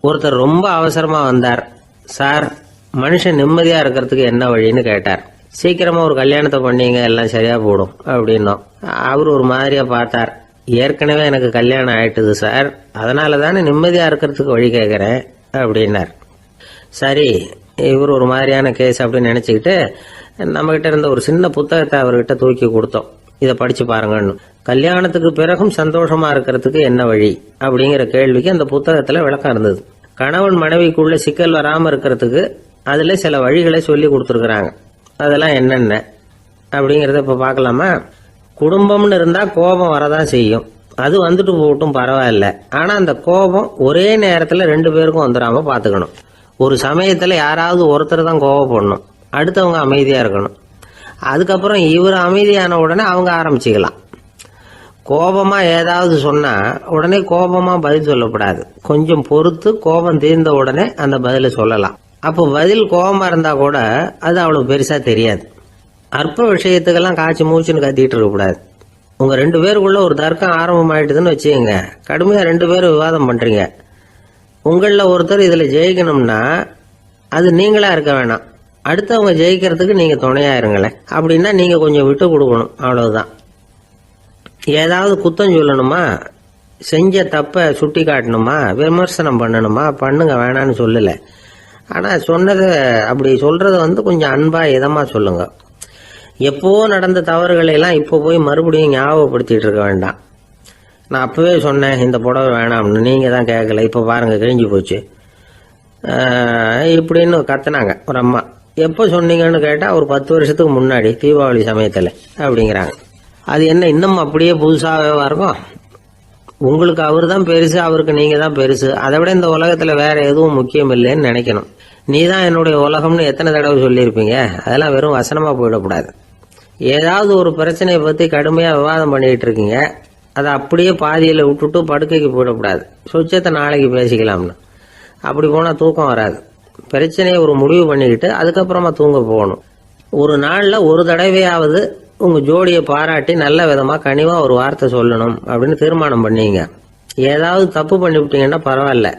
ஒருத்தர் ரொம்ப அவசரமா வந்தார். சார், மனுஷன் நிம்மதியா இருக்கிறதுக்கு என்ன வழின்னு கேட்டார். சீக்கிரமா ஒரு கல்யாணத்தை பண்ணீங்க, எல்லாம் சரியா போடும் அப்படின்னோம். அவர் ஒரு மாதிரியா பார்த்தார். ஏற்கனவே எனக்கு கல்யாணம் ஆயிட்டுது சார், அதனால தானே நிம்மதியா இருக்கிறதுக்கு வழி கேட்கறேன் அப்படின்னார். சரி, இவர் ஒரு மாதிரியான கேஸ் அப்படின்னு நினைச்சுக்கிட்டு நம்ம கிட்ட இருந்த ஒரு சின்ன புத்தகத்தை அவர்கிட்ட தூக்கி கொடுத்தோம். இதை படிச்சு பாருங்கன்னு. கல்யாணத்துக்கு பிறகும் சந்தோஷமா இருக்கிறதுக்கு என்ன வழி அப்படிங்கிற கேள்விக்கு அந்த புத்தகத்துல விளக்கம் இருந்தது. கணவன் மனைவிக்குள்ள சிக்கல் வராம இருக்கிறதுக்கு அதுல சில வழிகளை சொல்லி கொடுத்துருக்குறாங்க. அதெல்லாம் என்னென்ன அப்படிங்கறத இப்ப பார்க்கலாமா? குடும்பம்னு இருந்தா கோபம் வரதான் செய்யும். அது வந்துட்டு போட்டும் பரவாயில்ல. ஆனா அந்த கோபம் ஒரே நேரத்துல 2 பேருக்கும் வந்துடாம பாத்துக்கணும். ஒரு சமயத்துல யாராவது ஒருத்தர் தான் கோபப்படணும், அடுத்தவங்க அமைதியா இருக்கணும். அதுக்கப்புறம் இவர் அமைதியான உடனே அவங்க ஆரம்பிச்சுக்கலாம். கோபமா ஏதாவது சொன்னா உடனே கோபமா பதில் சொல்லக்கூடாது. கொஞ்சம் பொறுத்து கோபம் தீர்ந்த உடனே அந்த பதில சொல்லலாம். அப்போ பதில் கோபமா இருந்தா கூட அது அவ்வளவு பெருசா தெரியாது. அற்ப விஷயத்துக்கெல்லாம் காய்ச்சி மூச்சுன்னு கத்திட்டு இருக்கக்கூடாது. உங்க 2 பேருக்குள்ள ஒரு தர்க்கம் ஆரம்பமாயிட்டுதுன்னு வச்சுக்கோங்க. கடுமையா 2 பேரும் விவாதம் பண்றீங்க. உங்கள ஒருத்தர் இதுல ஜெயிக்கணும்னா அது நீங்களா இருக்க வேணாம், அடுத்தவங்க ஜெயிக்கிறதுக்கு நீங்க துணையா இருங்களேன். அப்படின்னா நீங்க கொஞ்சம் விட்டு கொடுக்கணும், அவ்வளவுதான். ஏதாவது குத்தம் சொல்லணுமா, செஞ்ச தப்ப சுட்டி காட்டணுமா, விமர்சனம் பண்ணணுமா, பண்ணுங்க, வேணான்னு சொல்லல. ஆனா சொன்னதை அப்படி சொல்றத கொஞ்சம் அன்பா இதமா சொல்லுங்க. எப்போ நடந்த தவறுகளை எல்லாம் இப்போ போய் மறுபடியும் ஞாபகப்படுத்திட்டு இருக்க வேண்டாம். நான் அப்பவே சொன்னேன் இந்த புடவை வேணாம்னு, நீங்க தான் கேட்கல, இப்ப பாருங்க கிழிஞ்சு போச்சு இப்படின்னு கத்துனாங்க ஒரு அம்மா. எப்போ சொன்னீங்கன்னு கேட்டா ஒரு 10 வருஷத்துக்கு முன்னாடி தீபாவளி சமயத்துல அப்படிங்கிறாங்க. அது என்ன இன்னும் அப்படியே புதுசாவே இருக்கும்? உங்களுக்கு அவர் தான் பெருசு, அவருக்கு நீங்க தான் பெருசு. அதை விட இந்த உலகத்துல வேற எதுவும் முக்கியம் இல்லைன்னு நினைக்கணும். நீ தான் என்னுடைய உலகம்னு எத்தனை தடவை சொல்லியிருப்பீங்க? அதெல்லாம் வெறும் வசனமா போயிடக்கூடாது. ஏதாவது ஒரு பிரச்சனையை பத்தி கடுமையா விவாதம் பண்ணிட்டு இருக்கீங்க, அதை அப்படியே பாதியில விட்டுட்டு படுக்கைக்கு போயிடக்கூடாது. சொச்சத்தை நாளைக்கு பேசிக்கலாம்னு. அப்படி போனா தூக்கம் வராது. பிரச்சனையை ஒரு முடிவு பண்ணிக்கிட்டு அதுக்கப்புறமா தூங்க போகணும். ஒரு நாள்ல ஒரு தடவையாவது உங்க ஜோடியை பாராட்டி நல்ல விதமா கனிவா ஒரு வார்த்தை சொல்லணும் அப்படின்னு தீர்மானம் பண்ணீங்க. ஏதாவது தப்பு பண்ணிவிட்டீங்கன்னா பரவாயில்ல,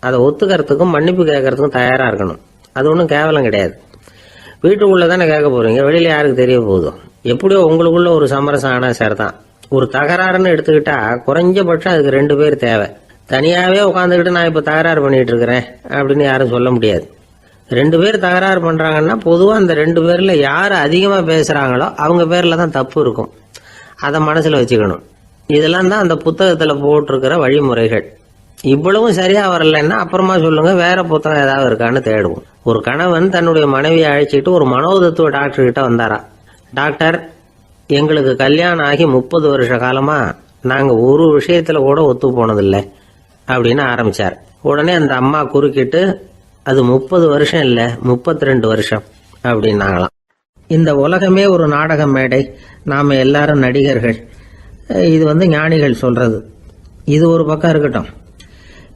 அதை ஒத்துக்கிறதுக்கும் மன்னிப்பு கேட்கறதுக்கும் தயாரா இருக்கணும். அது ஒன்றும் கேவலம் கிடையாது. வீட்டுக்குள்ள தானே கேட்க போறீங்க, வெளியில யாருக்கு தெரிய போதும்? எப்படியோ உங்களுக்குள்ள ஒரு சமரசம் ஆனா சரிதான். ஒரு தகராறுன்னு எடுத்துக்கிட்டா குறைஞ்சபட்சம் அதுக்கு 2 பேர் தேவை. தனியாவே உட்காந்துக்கிட்டு நான் இப்ப தகராறு பண்ணிட்டு இருக்கிறேன் அப்படின்னு யாரும் சொல்ல முடியாது. 2 பேர் தகராறு பண்றாங்கன்னா பொதுவா அந்த 2 பேர்ல யாரு அதிகமா பேசுறாங்களோ அவங்க பேர்ல தான் தப்பு இருக்கும். அதை மனசுல வச்சுக்கணும். இதெல்லாம் தான் அந்த புத்தகத்துல போட்டிருக்கிற வழிமுறைகள். இவ்வளவும் சரியா வரலன்னா அப்புறமா சொல்லுங்க, வேற புத்தகம் ஏதாவது இருக்கான்னு தேடுவோம். ஒரு கணவன் தன்னுடைய மனைவியை அழைச்சிட்டு ஒரு மனோதத்துவ டாக்டர் கிட்ட வந்தாரா. டாக்டர், எங்களுக்கு கல்யாணம் ஆகி 30 வருஷ காலமா நாங்க ஒரு விஷயத்துல கூட ஒத்து போனதில்லை அப்படின்னு ஆரம்பிச்சார். உடனே அந்த அம்மா குறுக்கிட்டு, அது 30 வருஷம் இல்ல 32 வருஷம் அப்படின்னாங்களாம். இந்த உலகமே ஒரு நாடக மேடை, நாம எல்லாரும் நடிகர்கள். இது ஞானிகள் சொல்றது. இது ஒரு பக்கம் இருக்கட்டும்.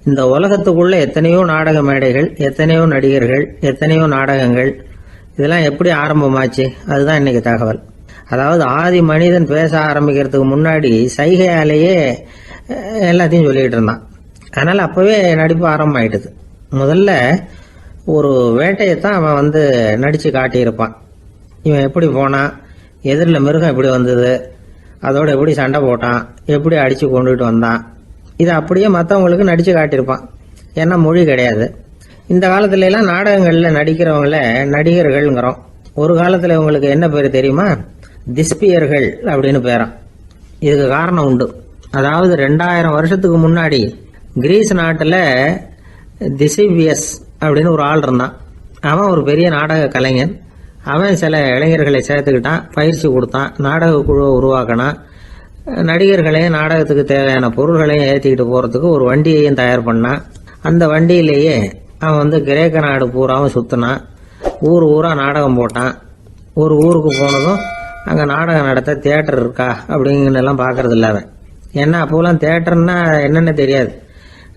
இந்த உலகத்துக்குள்ள எத்தனையோ நாடக மேடைகள், எத்தனையோ நடிகர்கள், எத்தனையோ நாடகங்கள். இதெல்லாம் எப்படி ஆரம்பமாச்சு? அதுதான் இன்னைக்கு தகவல். அதாவது ஆதி மனிதன் பேச ஆரம்பிக்கிறதுக்கு முன்னாடி சைகையாலேயே எல்லாத்தையும் சொல்லிட்டு இருந்தான். அதனால அப்பவே நடிப்பு ஆரம்பமாயிட்டுது. முதல்ல ஒரு வேட்டையத்தான் அவன் நடிச்சு காட்டியிருப்பான். இவன் எப்படி போனான், எதிரில் மிருகம் எப்படி வந்தது, அதோட எப்படி சண்டை போட்டான், எப்படி அடிச்சு கொண்டுட்டு வந்தான், இதை அப்படியே மற்றவங்களுக்கு நடிச்சு காட்டியிருப்பான். ஏன்னா மொழி கிடையாது. இந்த காலத்துல எல்லாம் நாடகங்கள்ல நடிக்கிறவங்கள நடிகர்கள்ங்கிறோம். ஒரு காலத்துல இவங்களுக்கு என்ன பேரு தெரியுமா? திஸ்பியர்கள் அப்படின்னு பேராம். இதுக்கு காரணம் உண்டு. அதாவது 2000 வருஷத்துக்கு முன்னாடி கிரீஸ் நாட்டுல திசிபியஸ் அப்படின்னு ஒரு ஆள் இருந்தான். அவன் ஒரு பெரிய நாடக கலைஞன். அவன் சில இளைஞர்களை சேர்த்துக்கிட்டான், பயிற்சி கொடுத்தான், நாடக குழுவை உருவாக்கினான். நடிகர்களையும் நாடகத்துக்கு தேவையான பொருள்களையும் ஏற்றிக்கிட்டு போறதுக்கு ஒரு வண்டியையும் தயார் பண்ணான். அந்த வண்டியிலேயே அவன் கிரேக்க நாடு பூராவும் சுத்தினான். ஊர் ஊரா நாடகம் போட்டான். ஒரு ஊருக்கு போனதும் அங்க நாடகம் நடத்த தியேட்டர் இருக்கா அப்படிங்கன்னு எல்லாம் பாக்குறது இல்ல அவன். ஏன்னா அப்போலாம் தியேட்டர்னா என்னன்னு தெரியாது.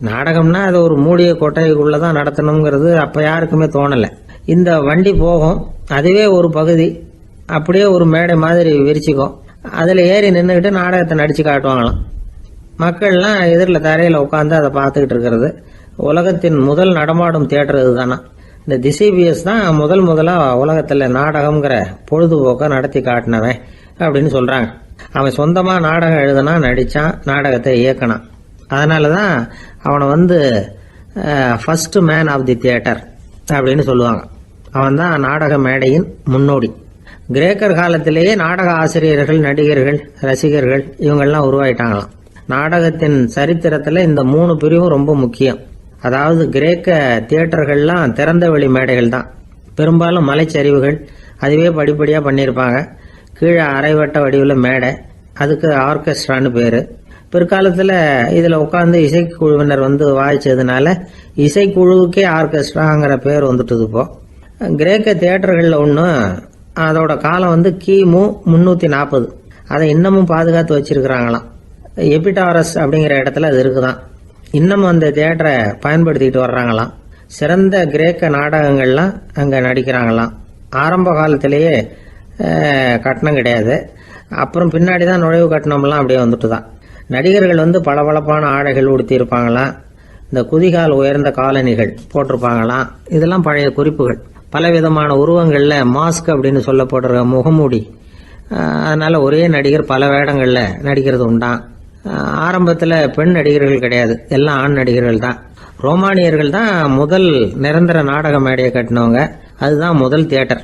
நாடகம்னா அது ஒரு மூடிய கொட்டைக்குள்ளதான் நடத்தணுங்கிறது அப்ப யாருக்குமே தோணல. இந்த வண்டி போகும், அதுவே ஒரு பகுதி அப்படியே ஒரு மேடை மாதிரி விரிச்சுக்கும். அதுல ஏறி நின்றுகிட்டு நாடகத்தை நடிச்சு காட்டுவாங்களாம். மக்கள்லாம் எதிரில் தரையில உட்காந்து அதை பார்த்துக்கிட்டு இருக்கிறது. உலகத்தின் முதல் நடமாடும் தியேட்டர் இதுதானா. இந்த திசைபிஎஸ் தான் முதலா உலகத்துல நாடகம்ங்கிற பொழுதுபோக்க நடத்தி காட்டினவன் அப்படின்னு சொல்றாங்க. அவன் சொந்தமா நாடகம் எழுதுனா, நடிச்சான், நாடகத்தை இயக்கினான். அதனாலதான் அவனை first man of the theatre அப்படின்னு சொல்லுவாங்க. அவன் தான் நாடக மேடையின் முன்னோடி. கிரேக்கர் காலத்திலேயே நாடக ஆசிரியர்கள், நடிகர்கள், ரசிகர்கள் இவங்கெல்லாம் உருவாயிட்டாங்களாம். நாடகத்தின் சரித்திரத்துல இந்த 3 பிரிவும் ரொம்ப முக்கியம். அதாவது கிரேக்க தியேட்டர்கள்லாம் திறந்த வெளி மேடைகள் தான். பெரும்பாலும் மலைச்சரிவுகள், அதுவே படிப்படியா பண்ணியிருப்பாங்க. கீழே அரைவட்ட வடிவில் மேடை, அதுக்கு ஆர்கெஸ்ட்ரான்னு பேரு. பிற்காலத்தில் இதில் உட்காந்து இசைக்குழுவினர் வாய்ச்சதுனால இசைக்குழுவுக்கே ஆர்கெஸ்ட்ராங்கிற பேர் வந்துட்டுது. இப்போ கிரேக்க தியேட்டர்களில் ஒன்று, அதோட காலம் கிமு 340. அதை இன்னமும் பாதுகாத்து வச்சிருக்கிறாங்களாம். எபிடாரஸ் அப்படிங்கிற இடத்துல அது இருக்குதான். இன்னமும் அந்த தியேட்டரை பயன்படுத்திட்டு வர்றாங்களாம். சிறந்த கிரேக்க நாடகங்கள்லாம் அங்கே நடிக்கிறாங்களாம். ஆரம்ப காலத்திலேயே கட்டணம் கிடையாது. அப்புறம் பின்னாடி தான் நுழைவு கட்டணம்லாம் அப்படியே வந்துட்டு தான். நடிகர்கள் பளபளப்பான ஆடைகள் உடுத்தி இருப்பாங்களாம். இந்த குதிகால் உயர்ந்த காலணிகள் போட்டிருப்பாங்களாம். இதெல்லாம் பழைய குறிப்புகள். பலவிதமான உருவங்களில் மாஸ்க் அப்படின்னு சொல்லப்படுற முகமூடி. அதனால ஒரே நடிகர் பல வேடங்களில் நடிக்கிறது உண்டான். ஆரம்பத்தில் பெண் நடிகர்கள் கிடையாது, எல்லாம் ஆண் நடிகர்கள் தான். ரோமானியர்கள் தான் முதல் நிரந்தர நாடக மேடையை கட்டினவங்க. அதுதான் முதல் தியேட்டர்.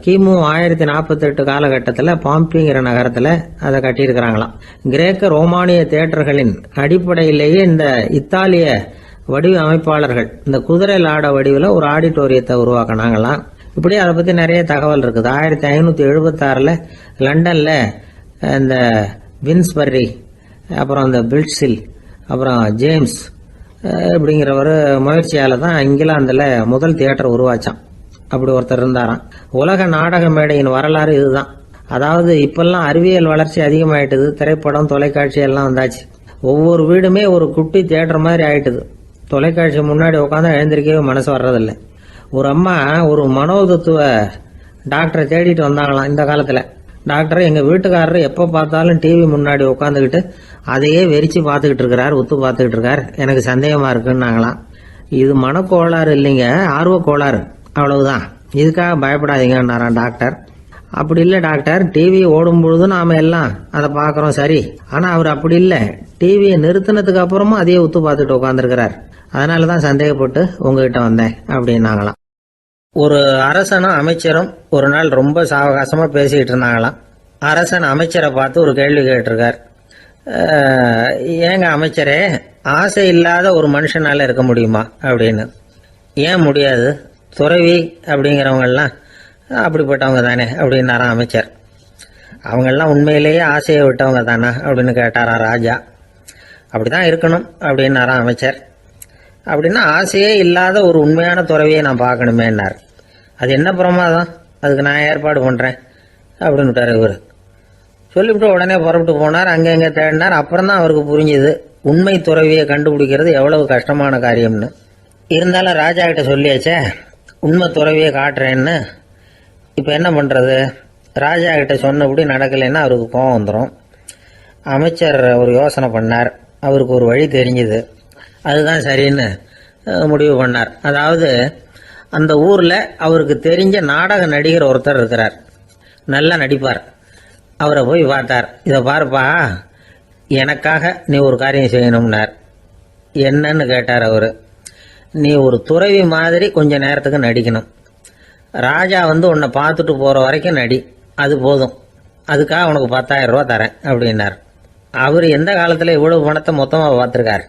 கிமு 1048 காலகட்டத்தில் பாம்பிங்கிற நகரத்தில் அதை கட்டியிருக்கிறாங்களாம். கிரேக்க ரோமானிய தியேட்டர்களின் அடிப்படையிலேயே இந்த இத்தாலிய வடிவ அமைப்பாளர்கள் இந்த குதிரை லாட வடிவில் ஒரு ஆடிட்டோரியத்தை உருவாக்கினாங்களாம். இப்படி அதை பற்றி நிறைய தகவல் இருக்குது. 1576 லண்டன்ல இந்த வின்ஸ்பர்ரி, அப்புறம் இந்த பில்ட்ஸில், அப்புறம் ஜேம்ஸ் இப்படிங்கிறவர் முயற்சியால தான் இங்கிலாந்துல முதல் தியேட்டர் உருவாச்சான். அப்படி ஒருத்தர் இருந்தாராம். உலக நாடக மேடையின் வரலாறு இதுதான். அதாவது இப்பெல்லாம் அறிவியல் வளர்ச்சி அதிகமாயிட்டுது. திரைப்படம், தொலைக்காட்சி எல்லாம் வந்தாச்சு. ஒவ்வொரு வீடுமே ஒரு குட்டி தியேட்டர் மாதிரி ஆயிட்டுது. தொலைக்காட்சி முன்னாடி உட்காந்து எழுந்திருக்கவே மனசு வர்றதில்லை. ஒரு அம்மா ஒரு மனோதத்துவ டாக்டரை தேடிட்டு வந்தாங்களாம் இந்த காலத்துல. டாக்டர், எங்க வீட்டுக்காரரு எப்ப பார்த்தாலும் டிவி முன்னாடி உட்காந்துக்கிட்டு அதையே வெறிச்சு பார்த்துக்கிட்டு இருக்கிறார், உத்து பார்த்துக்கிட்டு இருக்கார், எனக்கு சந்தேகமா இருக்குன்னாங்களாம். இது மனக்கோளாறு இல்லைங்க, ஆர்வ கோளாறு, அவ்வளவுதான், இதுக்காக பயப்படாதீங்கன்னாராம் டாக்டர். அப்படி இல்லை டாக்டர், டிவி ஓடும் பொழுது நாம எல்லாம் அதை பார்க்கறோம் சரி, ஆனா அவர் அப்படி இல்லை, டிவியை நிறுத்தினதுக்கு அப்புறமும் அதையே உத்து பார்த்துட்டு உட்காந்துருக்கிறார், அதனாலதான் சந்தேகப்பட்டு உங்ககிட்ட வந்தேன் அப்படின்னாங்களாம். ஒரு அரசனும் அமைச்சரும் ஒரு நாள் ரொம்ப சாவகாசமா பேசிக்கிட்டு இருந்தாங்களாம். அரசன் அமைச்சரை பார்த்து ஒரு கேள்வி கேட்டிருக்கார். ஏங்க அமைச்சரே, ஆசை இல்லாத ஒரு மனுஷனால இருக்க முடியுமா அப்படின்னு. ஏன் முடியாது, துறவி அப்படிங்கிறவங்கெல்லாம் அப்படிப்பட்டவங்க தானே அப்படின்னாராம் அமைச்சர். அவங்கெல்லாம் உண்மையிலேயே ஆசையை விட்டவங்க தானா அப்படின்னு கேட்டாராம் ராஜா. அப்படிதான் இருக்கணும் அப்படின்னாராம் அமைச்சர். அப்படின்னா ஆசையே இல்லாத ஒரு உண்மையான துறவியை நான் பார்க்கணுமேன்னார். அது என்ன பிரமாதம், அதுக்கு நான் ஏற்பாடு பண்ணுறேன் அப்படின்னு விட்டார் இவர். சொல்லிவிட்டு உடனே புறப்பட்டு போனார். அங்கே எங்கே தேடினார். அப்புறம் தான் அவருக்கு புரிஞ்சுது உண்மை துறவியை கண்டுபிடிக்கிறது எவ்வளவு கஷ்டமான காரியம்னு. இருந்தாலும் ராஜா கிட்ட சொல்லியாச்சே, உண்மை துறவியை காட்டுறேன்னு. இப்போ என்ன பண்ணுறது? ராஜா கிட்ட சொன்னபடி நடக்கலைன்னா அவருக்கு கோபம் வந்துடும். அமைச்சர் ஒரு யோசனை பண்ணார். அவருக்கு ஒரு வழி தெரிஞ்சுது. அதுதான் சரின்னு முடிவு பண்ணார். அதாவது அந்த ஊரில் அவருக்கு தெரிஞ்ச நாடக நடிகர் ஒருத்தர் இருக்கிறார், நல்லா நடிப்பார். அவரை போய் பார்த்தார். இதை பாருப்பா, எனக்காக நீ ஒரு காரியம் செய்யணும்னார். என்னன்னு கேட்டார் அவர். நீ ஒரு துறவி மாதிரி கொஞ்ச நேரத்துக்கு நடிக்கணும். ராஜா உன்னை பார்த்துட்டு போகிற வரைக்கும் நடி, அது போதும், அதுக்காக உனக்கு 10,000 ரூபா தரேன் அப்படின்னார். அவர் எந்த காலத்தில் இவ்வளவு பணத்தை மொத்தமாக பார்த்துருக்கார்.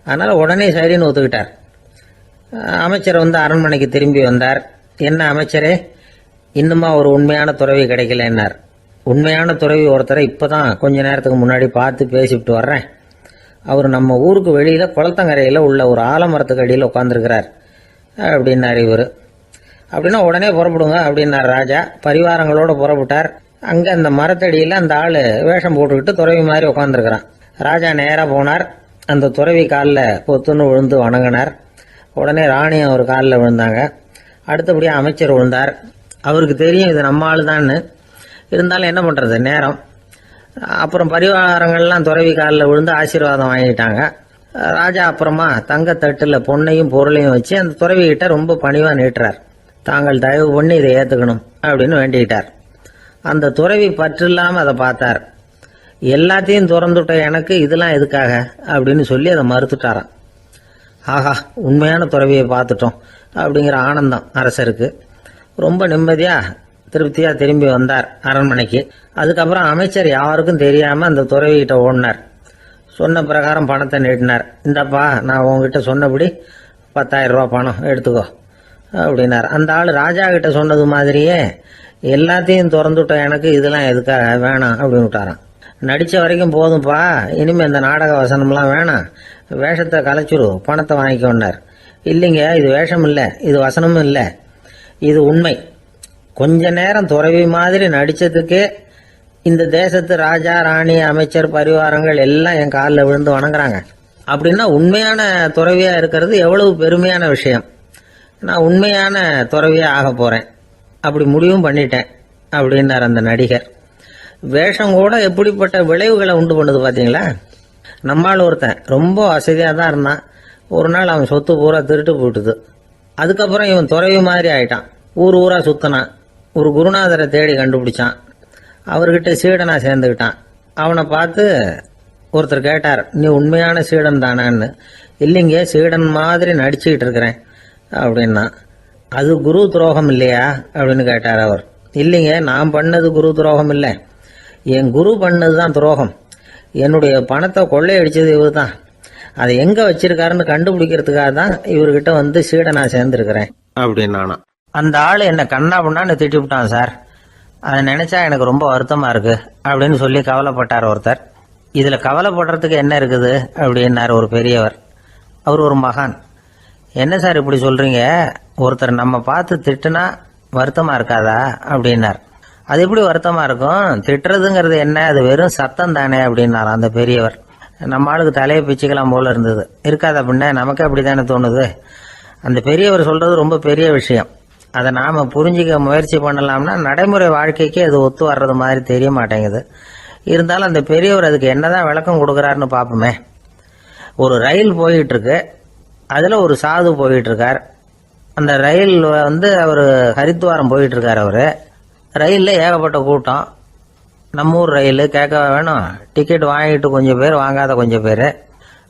அதனால் உடனே சரின்னு ஒத்துக்கிட்டார். அமைச்சர் அரண்மனைக்கு திரும்பி வந்தார். என்ன அமைச்சரே, இன்னுமா ஒரு உண்மையான துறவி கிடைக்கலன்னார். உண்மையான துறவி ஒருத்தரை இப்போதான் கொஞ்ச நேரத்துக்கு முன்னாடி பார்த்து பேசிவிட்டு வர்றேன். அவர் நம்ம ஊருக்கு வெளியில் குளத்தங்கரையில் உள்ள ஒரு ஆலமரத்துக்கு அடியில் உட்காந்துருக்கிறார் அப்படின்னார் இவர். அப்படின்னா உடனே புறப்படுங்க அப்படின்னார் ராஜா. பரிவாரங்களோடு புறப்பட்டார். அங்கே அந்த மரத்தடியில் அந்த ஆள் வேஷம் போட்டுக்கிட்டு துறவி மாதிரி உட்காந்துருக்கிறான். ராஜா நேராக போனார். அந்த துறவி காலில் பொத்துன்னு விழுந்து வணங்கினார். உடனே ராணி அவர் காலில் விழுந்தாங்க. அடுத்தபடியாக அமைச்சர் விழுந்தார். அவருக்கு தெரியும் இது நம்ம ஆள் தான்னு. இருந்தாலும் என்ன பண்ணுறது, நேரம். அப்புறம் பரிவாரங்கள்லாம் துறவி காலில் விழுந்து ஆசீர்வாதம் வாங்கிட்டாங்க. ராஜா அப்புறமா தங்கத்தட்டுல பொண்ணையும் பொருளையும் வச்சு அந்த துறவிகிட்ட ரொம்ப பணிவா நீட்டுறார். தாங்கள் தயவு பண்ணி இதை ஏத்துக்கணும் அப்படின்னு வேண்டிக்கிட்டார். அந்த துறவி பற்றில்லாம அதை பார்த்தார். எல்லாத்தையும் திறந்துட்ட எனக்கு இதெல்லாம் எதுக்காக அப்படின்னு சொல்லி அதை மறுத்துட்டாராம். ஆஹா, உண்மையான துறவியை பார்த்துட்டோம் அப்படிங்கிற ஆனந்தம் அரசருக்கு. ரொம்ப நிம்மதியா திருப்தியா திரும்பி வந்தார் அரண்மனைக்கு. அதுக்கப்புறம் அமைச்சர் யாருக்கும் தெரியாம அந்த துறவிகிட்ட ஓடினார். சொன்ன பிரகாரம் பணத்தை நீட்டினார். இந்தப்பா, நான் உங்ககிட்ட சொன்னபடி 10,000 ரூபா பணம் எடுத்துக்கோ அப்படின்னார். அந்த ஆள் ராஜா கிட்ட சொன்னது மாதிரியே எல்லாத்தையும் திறந்துட்ட எனக்கு இதெல்லாம் எதுக்காக வேணாம் அப்படின்னு விட்டாராம். நடிச்ச வரைக்கும் போதும்பா, இனிமே இந்த நாடக வசனம்லாம் வேணாம், வேஷத்தை கலைச்சுரு, பணத்தை வாங்கிக்கோன்னார். இல்லைங்க, இது வேஷம் இல்லை, இது வசனமும் இல்லை, இது உண்மை. கொஞ்ச நேரம் துறவி மாதிரி நடிச்சதுக்கே இந்த தேசத்து ராஜா, ராணி, அமைச்சர், பரிவாரங்கள் எல்லாம் என் காலில் விழுந்து வணங்குறாங்க. அப்படின்னா உண்மையான துறவியா இருக்கிறது எவ்வளவு பெருமையான விஷயம். நான் உண்மையான துறவியா ஆக போறேன், அப்படி முடிவும் பண்ணிட்டேன் அப்படின்னார் அந்த நடிகர். வேஷம் கூட எப்படிப்பட்ட விளைவுகளை உண்டு பண்ணுது பாத்தீங்களா. நம்மால் ஒருத்தன் ரொம்ப வசதியா தான் இருந்தான். ஒரு நாள் அவன் சொத்து பூரா திருட்டு போட்டுது. அதுக்கப்புறம் இவன் துறவி மாதிரி ஆயிட்டான். ஊர் ஊரா சுத்தினான். ஒரு குருநாதரை தேடி கண்டுபிடிச்சான். அவர்கிட்ட சீடனா சேர்ந்துக்கிட்டான். அவனை பார்த்து ஒருத்தர் கேட்டார், நீ உண்மையான சீடன் தானான்னு. இல்லைங்க, சீடன் மாதிரி நடிச்சுக்கிட்டு இருக்கிறேன் அப்படின்னா. அது குரு துரோகம் இல்லையா அப்படின்னு கேட்டார் அவர். இல்லைங்க, நான் பண்ணது குரு துரோகம் இல்லை, என் குரு பண்ணது தான் துரோகம். என்னுடைய பணத்தை கொள்ளையடிச்சது இவர் தான். அதை எங்க வச்சிருக்காருன்னு கண்டுபிடிக்கிறதுக்காக தான் இவர்கிட்ட வந்து சீடனா சேர்ந்துருக்கிறேன் அப்படின்னானா. அந்த ஆளு என்ன கண்ணா பண்ணான்னு திட்டி விட்டான் சார். அதை நினைச்சா எனக்கு ரொம்ப வருத்தமா இருக்கு அப்படின்னு சொல்லி கவலைப்பட்டார் ஒருத்தர். இதுல கவலைப்படுறதுக்கு என்ன இருக்குது அப்படின்னாரு ஒரு பெரியவர். அவர் ஒரு மகான். என்ன சார் இப்படி சொல்றீங்க, ஒருத்தர் நம்ம பார்த்து திட்டுனா வருத்தமா இருக்காதா அப்படின்னார். அது எப்படி வருத்தமா இருக்கும், திட்டுறதுங்கிறது என்ன, அது வெறும் சத்தம் தானே அப்படின்னார் அந்த பெரியவர். நம்ம ஆளுக்கு தலையை பிச்சுக்கலாம் போல இருந்தது. இருக்காது அப்படின்னா நமக்கே அப்படித்தானே தோணுது. அந்த பெரியவர் சொல்றது ரொம்ப பெரிய விஷயம். அதை நாம புரிஞ்சிக்க முயற்சி பண்ணலாம்னா நடைமுறை வாழ்க்கைக்கு அது ஒத்து வர்றது மாதிரி தெரிய மாட்டேங்குது. இருந்தாலும் அந்த பெரியவர் அதுக்கு என்னதான் விளக்கம் கொடுக்கறாருன்னு பாப்போமே. ஒரு ரயில் போயிட்டு இருக்கு, அதுல ஒரு சாது போயிட்டு இருக்கார். அந்த ரயில் வந்து அவரு ஹரித்வாரம் போயிட்டு இருக்காரு. அவரு ரயில்ல ஏகப்பட்ட கூட்டம். நம்ம ஊர் ரயில் கேட்க வேணும், டிக்கெட் வாங்கிட்டு கொஞ்சம் பேர், வாங்காத கொஞ்சம் பேர்.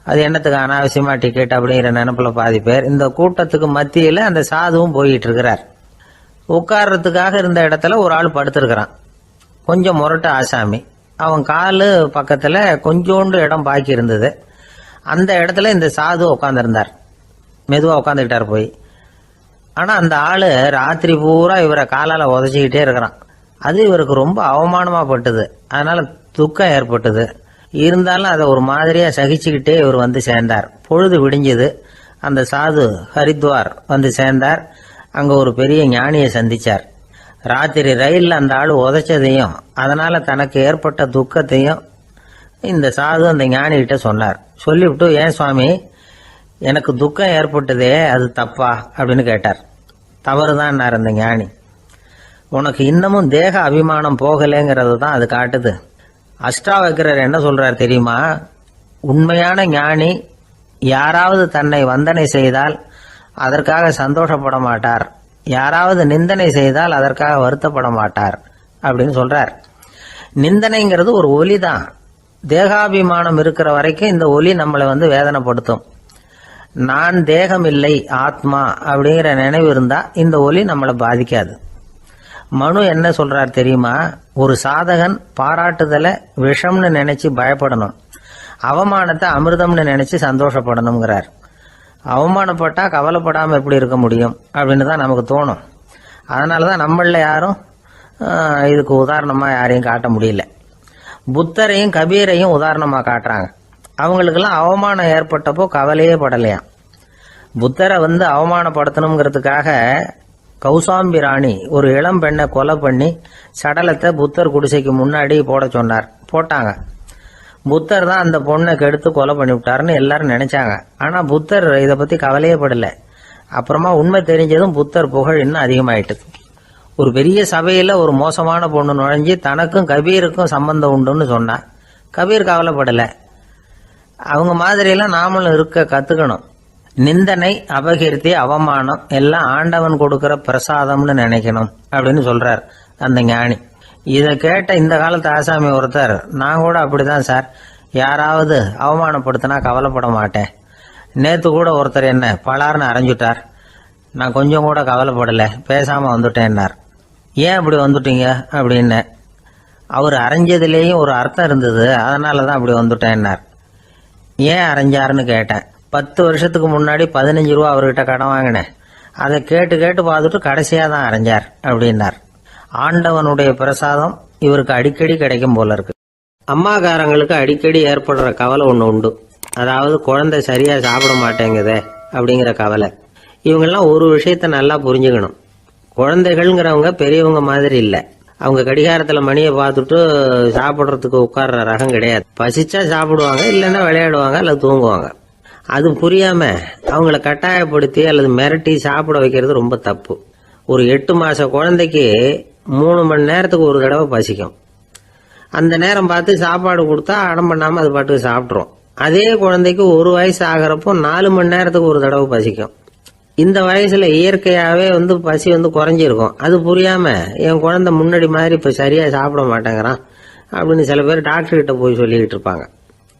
அது என்னத்துக்கு அனாவசியமா டிக்கெட் அப்படிங்கிற நினைப்புல பாதி பேர். இந்த கூட்டத்துக்கு மத்தியில அந்த சாதுவும் போயிட்டு இருக்கிறார். உட்கார்றதுக்காக இருந்த இடத்துல ஒரு ஆள் படுத்திருக்கிறான். கொஞ்சம் முரட்டு ஆசாமி. அவன் காலு பக்கத்துல கொஞ்சோண்டு இடம் பாக்கி இருந்தது. அந்த இடத்துல இந்த சாது உட்காந்துருந்தார். மெதுவா உட்காந்துக்கிட்டார் போய். ஆனா அந்த ஆளு ராத்திரி பூரா இவரை காலால உதச்சிக்கிட்டே இருக்கிறான். அது இவருக்கு ரொம்ப அவமானமா பட்டது. அதனால துக்கம் ஏற்பட்டது. இருந்தாலும் அதை ஒரு மாதிரியா சகிச்சுக்கிட்டே இவர் வந்து சேர்ந்தார். பொழுது விடிஞ்சது. அந்த சாது ஹரித்வார் வந்து சேர்ந்தார். அங்க ஒரு பெரிய ஞானியை சந்திச்சார். ராத்திரி ரயில்ல அந்த ஆளு உதைச்சதையும் அதனால தனக்கு ஏற்பட்ட துக்கத்தையும் இந்த சாது அந்த ஞானி கிட்ட சொன்னார். சொல்லிவிட்டு, ஏன் சுவாமி, எனக்கு துக்கம் ஏற்பட்டதே அது தப்பா அப்படின்னு கேட்டார். தவறுதான் அந்த ஞானி. உனக்கு இன்னமும் தேக அபிமானம் போகலைங்கிறது தான் அது காட்டுது. அஷ்டாவக்ரர் என்ன சொல்றார் தெரியுமா, உண்மையான ஞானி யாராவது தன்னை வந்தனை செய்தால் அதற்காக சந்தோஷப்பட மாட்டார், யாராவது நிந்தனை செய்தால் அதற்காக வருத்தப்பட மாட்டார் அப்படின்னு சொல்றார். நிந்தனைங்கிறது ஒரு ஒலி தான். தேகாபிமானம் இருக்கிற வரைக்கும் இந்த ஒலி நம்மளை வந்து வேதனைப்படுத்தும். நான் தேகம் இல்லை, ஆத்மா அப்படிங்கிற நினைவு இருந்தா இந்த ஒலி நம்மளை பாதிக்காது. மனு என்ன சொல்றார் தெரியுமா, ஒரு சாதகன் பாராட்டுதலை விஷம்னு நினைச்சு பயப்படணும், அவமானத்தை அமிர்தம்னு நினைச்சு சந்தோஷப்படணுங்கிறார். அவமானப்பட்டா கவலைப்படாம எப்படி இருக்க முடியும் அப்படின்னு தான் நமக்கு தோணும். அதனாலதான் நம்மள யாரும் இதுக்கு உதாரணமா யாரையும் காட்ட முடியல. புத்தரையும் கபீரையும் உதாரணமா காட்டுறாங்க. அவங்களுக்கெல்லாம் அவமானம் ஏற்பட்டப்போ கவலையே படலையாம். புத்தரை வந்து அவமானப்படுத்தணுங்கிறதுக்காக கௌசாம்பி ராணி ஒரு இளம் பெண்ணை கொலை பண்ணி சடலத்தை புத்தர் குடிசைக்கு முன்னாடி போட சொன்னார். போட்டாங்க. புத்தர் தான் அந்த பொண்ணை கெடுத்து கொலை பண்ணி விட்டாருன்னு எல்லாரும் நினைச்சாங்க. ஆனா புத்தர் இதை பத்தி கவலையே படல. அப்புறமா உண்மை தெரிஞ்சதும் புத்தர் புகழ் இன்னும் அதிகமாயிட்டு. ஒரு பெரிய சபையில ஒரு மோசமான பொண்ணு நுழைஞ்சு தனக்கும் கபீருக்கும் சம்பந்தம் உண்டுன்னு சொன்னா. கபீர் கவலைப்படல. அவங்க மாதிரியெல்லாம் நாமளும் இருக்க கத்துக்கணும். நிந்தனை, அபகீர்த்தி, அவமானம் எல்லாம் ஆண்டவன் கொடுக்கிற பிரசாதம்னு நினைக்கணும் அப்படின்னு சொல்றார் அந்த ஞானி. இதை கேட்ட இந்த காலத்து ஆசாமி ஒருத்தர், நான் கூட அப்படிதான் சார், யாராவது அவமானப்படுத்தினா கவலைப்பட மாட்டேன். நேத்து கூட ஒருத்தர் என்ன பலார்னு அரைஞ்சுட்டார், நான் கொஞ்சம் கூட கவலைப்படல, பேசாம வந்துட்டேன்னார். ஏன் அப்படி வந்துட்டீங்க அப்படின்னு. அவர் அரைஞ்சதுலேயும் ஒரு அர்த்தம் இருந்தது, அதனாலதான் அப்படி வந்துட்டேன்னார். ஏன் அரைஞ்சாருன்னு கேட்டேன். 10 வருஷத்துக்கு முன்னாடி 15 ரூபா அவர்கிட்ட கடன் வாங்கினேன், அதை கேட்டு கேட்டு பார்த்துட்டு கடைசியா தான் அரைஞ்சார் அப்படின்னார். ஆண்டவனுடைய பிரசாதம் இவருக்கு அடிக்கடி கிடைக்கும் போல இருக்கு. அம்மாக்காரங்களுக்கு அடிக்கடி ஏற்படுற கவலை ஒன்று உண்டு, அதாவது குழந்தை சரியா சாப்பிட மாட்டேங்குதே அப்படிங்கிற கவலை. இவங்கெல்லாம் ஒரு விஷயத்த நல்லா புரிஞ்சுக்கணும். குழந்தைகள்ங்கிறவங்க பெரியவங்க மாதிரி இல்லை. அவங்க கடிகாரத்துல மணியை பார்த்துட்டு சாப்பிட்றதுக்கு உட்கார்ற ரகம் கிடையாது. பசிச்சா சாப்பிடுவாங்க, இல்லைன்னா விளையாடுவாங்க அல்லது தூங்குவாங்க. அது புரியாம அவங்கள கட்டாயப்படுத்தி அல்லது மிரட்டி சாப்பிட வைக்கிறது ரொம்ப தப்பு. ஒரு 8 மாச குழந்தைக்கு 3 மணி நேரத்துக்கு ஒரு தடவை பசிக்கும். அந்த நேரம் பார்த்து சாப்பாடு கொடுத்தா அடம் பண்ணாம அது பாட்டுக்கு சாப்பிட்றோம். அதே குழந்தைக்கு 1 வயசு ஆகிறப்போ 4 மணி நேரத்துக்கு ஒரு தடவை பசிக்கும். இந்த வயசுல இயற்கையாவே பசி குறைஞ்சிருக்கும். அது புரியாம என் குழந்தை முன்னாடி மாதிரி இப்ப சரியா சாப்பிட மாட்டேங்கிறான் அப்படின்னு சில பேர் டாக்டர் கிட்ட போய் சொல்லிக்கிட்டு இருப்பாங்க.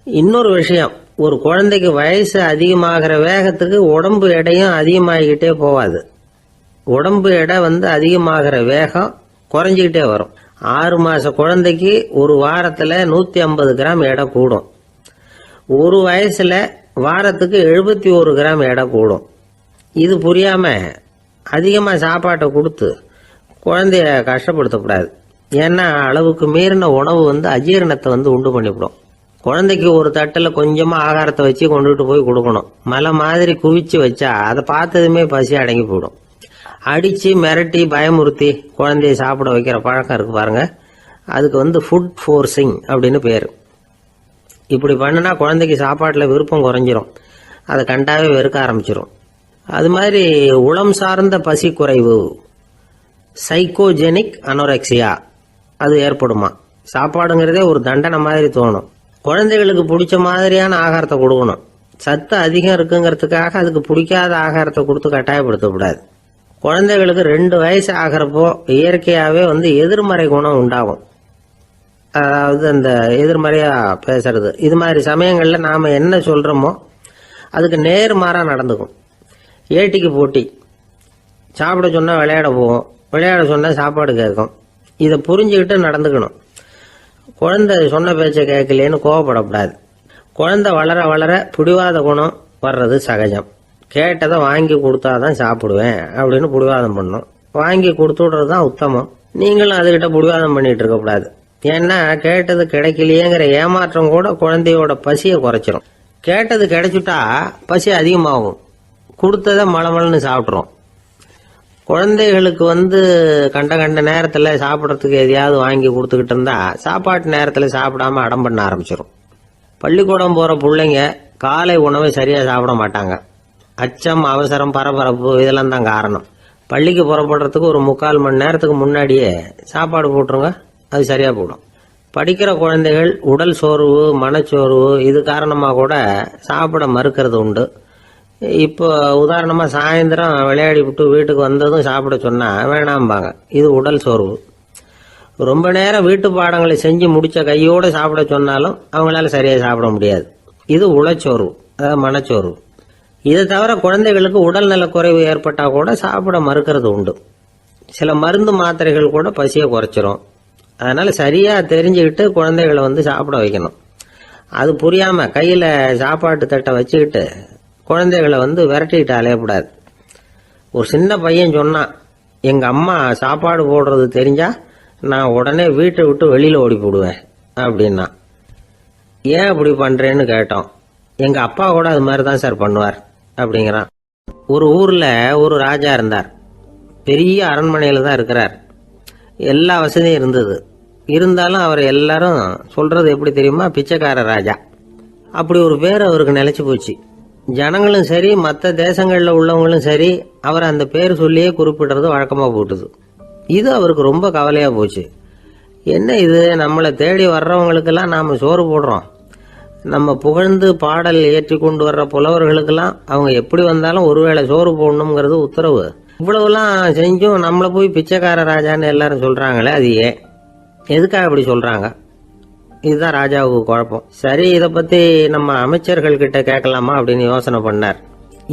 இன்னொரு விஷயம், ஒரு குழந்தைக்கு வயசு அதிகமாகிற வேகத்துக்கு உடம்பு எடையும் அதிகமாகிக்கிட்டே போவாது. உடம்பு எடை அதிகமாகிற வேகம் குறைஞ்சிக்கிட்டே வரும். 6 மாச குழந்தைக்கு ஒரு வாரத்துல 150 கிராம் எடை கூடும். ஒரு வயசுல வாரத்துக்கு 71 கிராம் எடை கூடும். இது புரியாம அதிகமா சாப்பாட்டை கொடுத்து குழந்தைய கஷ்டப்படுத்தக்கூடாது. ஏன்னா அளவுக்கு மீறின உணவு அஜீரணத்தை உண்டு பண்ணிவிடும். குழந்தைக்கு ஒரு தட்டில் கொஞ்சமா ஆகாரத்தை வச்சு கொண்டுட்டு போய் கொடுக்கணும். மலை மாதிரி குவிச்சு வச்சா அதை பார்த்ததுமே பசி அடங்கி போயிடும். அடிச்சு மிரட்டி பயமுறுத்தி குழந்தைய சாப்பிட வைக்கிற பழக்கம் இருக்கு பாருங்க, அதுக்கு ஃபுட் ஃபோர்சிங் அப்படின்னு பேரு. இப்படி பண்ணுனா குழந்தைக்கு சாப்பாட்டுல விருப்பம் குறைஞ்சிரும், அதை கண்டாவே வெறுக்க ஆரம்பிச்சிரும். அது மாதிரி உளம் சார்ந்த பசி குறைவு, சைக்கோஜெனிக் அனோரெக்சியா, அது ஏற்படுமா. சாப்பாடுங்கிறதே ஒரு தண்டனை மாதிரி தோணும். குழந்தைகளுக்கு பிடிச்ச மாதிரியான ஆகாரத்தை கொடுக்கணும். சத்து அதிகம் இருக்குங்கிறதுக்காக அதுக்கு பிடிக்காத ஆகாரத்தை கொடுத்து கட்டாயப்படுத்தக்கூடாது. குழந்தைகளுக்கு 2 வயசு ஆகிறப்போ இயற்கையாவே எதிர்மறை குணம் உண்டாகும். அதாவது அந்த எதிர்மறையா பேசுறது. இது மாதிரி சமயங்கள்ல நாம என்ன சொல்றோமோ அதுக்கு நேர்மாறா நடந்துக்கும். ஏட்டிக்கு போட்டி, சாப்பிட சொன்னா விளையாட போவோம், விளையாட சொன்னா சாப்பாடு கேட்கும். இதை புரிஞ்சுக்கிட்டு நடந்துக்கணும். குழந்தை சொன்ன பேச்சை கேட்கலேன்னு கோவப்படக்கூடாது. குழந்தை வளர வளர பிடிவாத குணம் வர்றது சகஜம். கேட்டதை வாங்கி கொடுத்தாதான் சாப்பிடுவேன் அப்படின்னு பிடிவாதம் பண்ணும். வாங்கி கொடுத்துடுறது தான் உத்தமம். நீங்களும் அதுகிட்ட பிடிவாதம் பண்ணிட்டு இருக்கக்கூடாது. ஏன்னா கேட்டது கிடைக்கலையேங்கிற ஏமாற்றம் கூட குழந்தையோட பசியை குறைச்சிரும். கேட்டது கிடைச்சுட்டா பசி அதிகமாகும், கொடுத்ததை மளமளன்னு சாப்பிட்றோம். குழந்தைகளுக்கு கண்ட கண்ட நேரத்தில் சாப்பிட்றதுக்கு எதையாவது வாங்கி கொடுத்துக்கிட்டு இருந்தா சாப்பாட்டு நேரத்தில் சாப்பிடாம அடம் பண்ண ஆரம்பிச்சிடும். பள்ளிக்கூடம் போகிற பிள்ளைங்க காலை உணவை சரியாக சாப்பிட மாட்டாங்க. அச்சம், அவசரம், பரபரப்பு இதெல்லாம் தான் காரணம். பள்ளிக்கு புறப்படுறதுக்கு ஒரு 3/4 மணி நேரத்துக்கு முன்னாடியே சாப்பாடு போட்டுருங்க, அது சரியாக போடும். படிக்கிற குழந்தைகள் உடல் சோர்வு, மனச்சோர்வு இது காரணமாக கூட சாப்பிட மறுக்கிறது உண்டு. இப்போ உதாரணமா சாயந்தரம் விளையாடி விட்டு வீட்டுக்கு வந்ததும் சாப்பிட சொன்னா வேணாம்பாங்க. இது உடல் சோர்வு. ரொம்ப நேரம் வீட்டு பாடங்களை செஞ்சு முடிச்ச கையோடு சாப்பிட சொன்னாலும் அவங்களால சரியா சாப்பிட முடியாது. இது உளச்சோர்வு, அதாவது மனச்சோர்வு. இதை தவிர குழந்தைகளுக்கு உடல் நல குறைவு ஏற்பட்டா கூட சாப்பிட மறுக்கிறது உண்டு. சில மருந்து மாத்திரைகள் கூட பசியை குறைச்சிரும். அதனால சரியா தெரிஞ்சுக்கிட்டு குழந்தைகளை சாப்பிட வைக்கணும். அது புரியாம கையில சாப்பாட்டு தட்டை வச்சுக்கிட்டு குழந்தைகளை விரட்டிக்கிட்டு அலையக்கூடாது. ஒரு சின்ன பையன் சொன்னான், எங்க அம்மா சாப்பாடு போடுறது தெரிஞ்சா நான் உடனே வீட்டை விட்டு வெளியில ஓடி போடுவேன் அப்படின்னா. ஏன் அப்படி பண்றேன்னு கேட்டோம். எங்க அப்பா கூட அது மாதிரி தான் சார் பண்ணுவார் அப்படிங்கிறான். ஒரு ஊர்ல ஒரு ராஜா இருந்தார். பெரிய அரண்மனையில தான் இருக்கிறார். எல்லா வசதியும் இருந்தது. இருந்தாலும் அவர் எல்லாரும் சொல்றது எப்படி தெரியுமா, பிச்சைக்கார ராஜா. அப்படி ஒரு பேர் அவருக்கு நிலைச்சு போச்சு. ஜனங்களும் சரி, மற்ற தேசங்களில் உள்ளவங்களும் சரி, அவர் அந்த பேர் சொல்லியே குறிப்பிடுறது வழக்கமாக போட்டுது. இது அவருக்கு ரொம்ப கவலையாக போச்சு. என்ன இது, நம்மளை தேடி வர்றவங்களுக்கெல்லாம் நாம் சோறு போடுறோம், நம்ம புகழ்ந்து பாடல் ஏற்றி கொண்டு வர்ற புலவர்களுக்கெல்லாம் அவங்க எப்படி வந்தாலும் ஒருவேளை சோறு போடணுங்கிறது உத்தரவு. இவ்வளவுலாம் செஞ்சும் நம்மளை போய் பிச்சைக்கார ராஜான்னு எல்லாரும் சொல்றாங்களே, அது ஏன், எதுக்காக இப்படி சொல்றாங்க? இதுதான் ராஜாவுக்கு குழப்பம். சரி, இதை பத்தி நம்ம அமைச்சர்கள் கிட்ட கேட்கலாமா அப்படின்னு யோசனை பண்ணார்.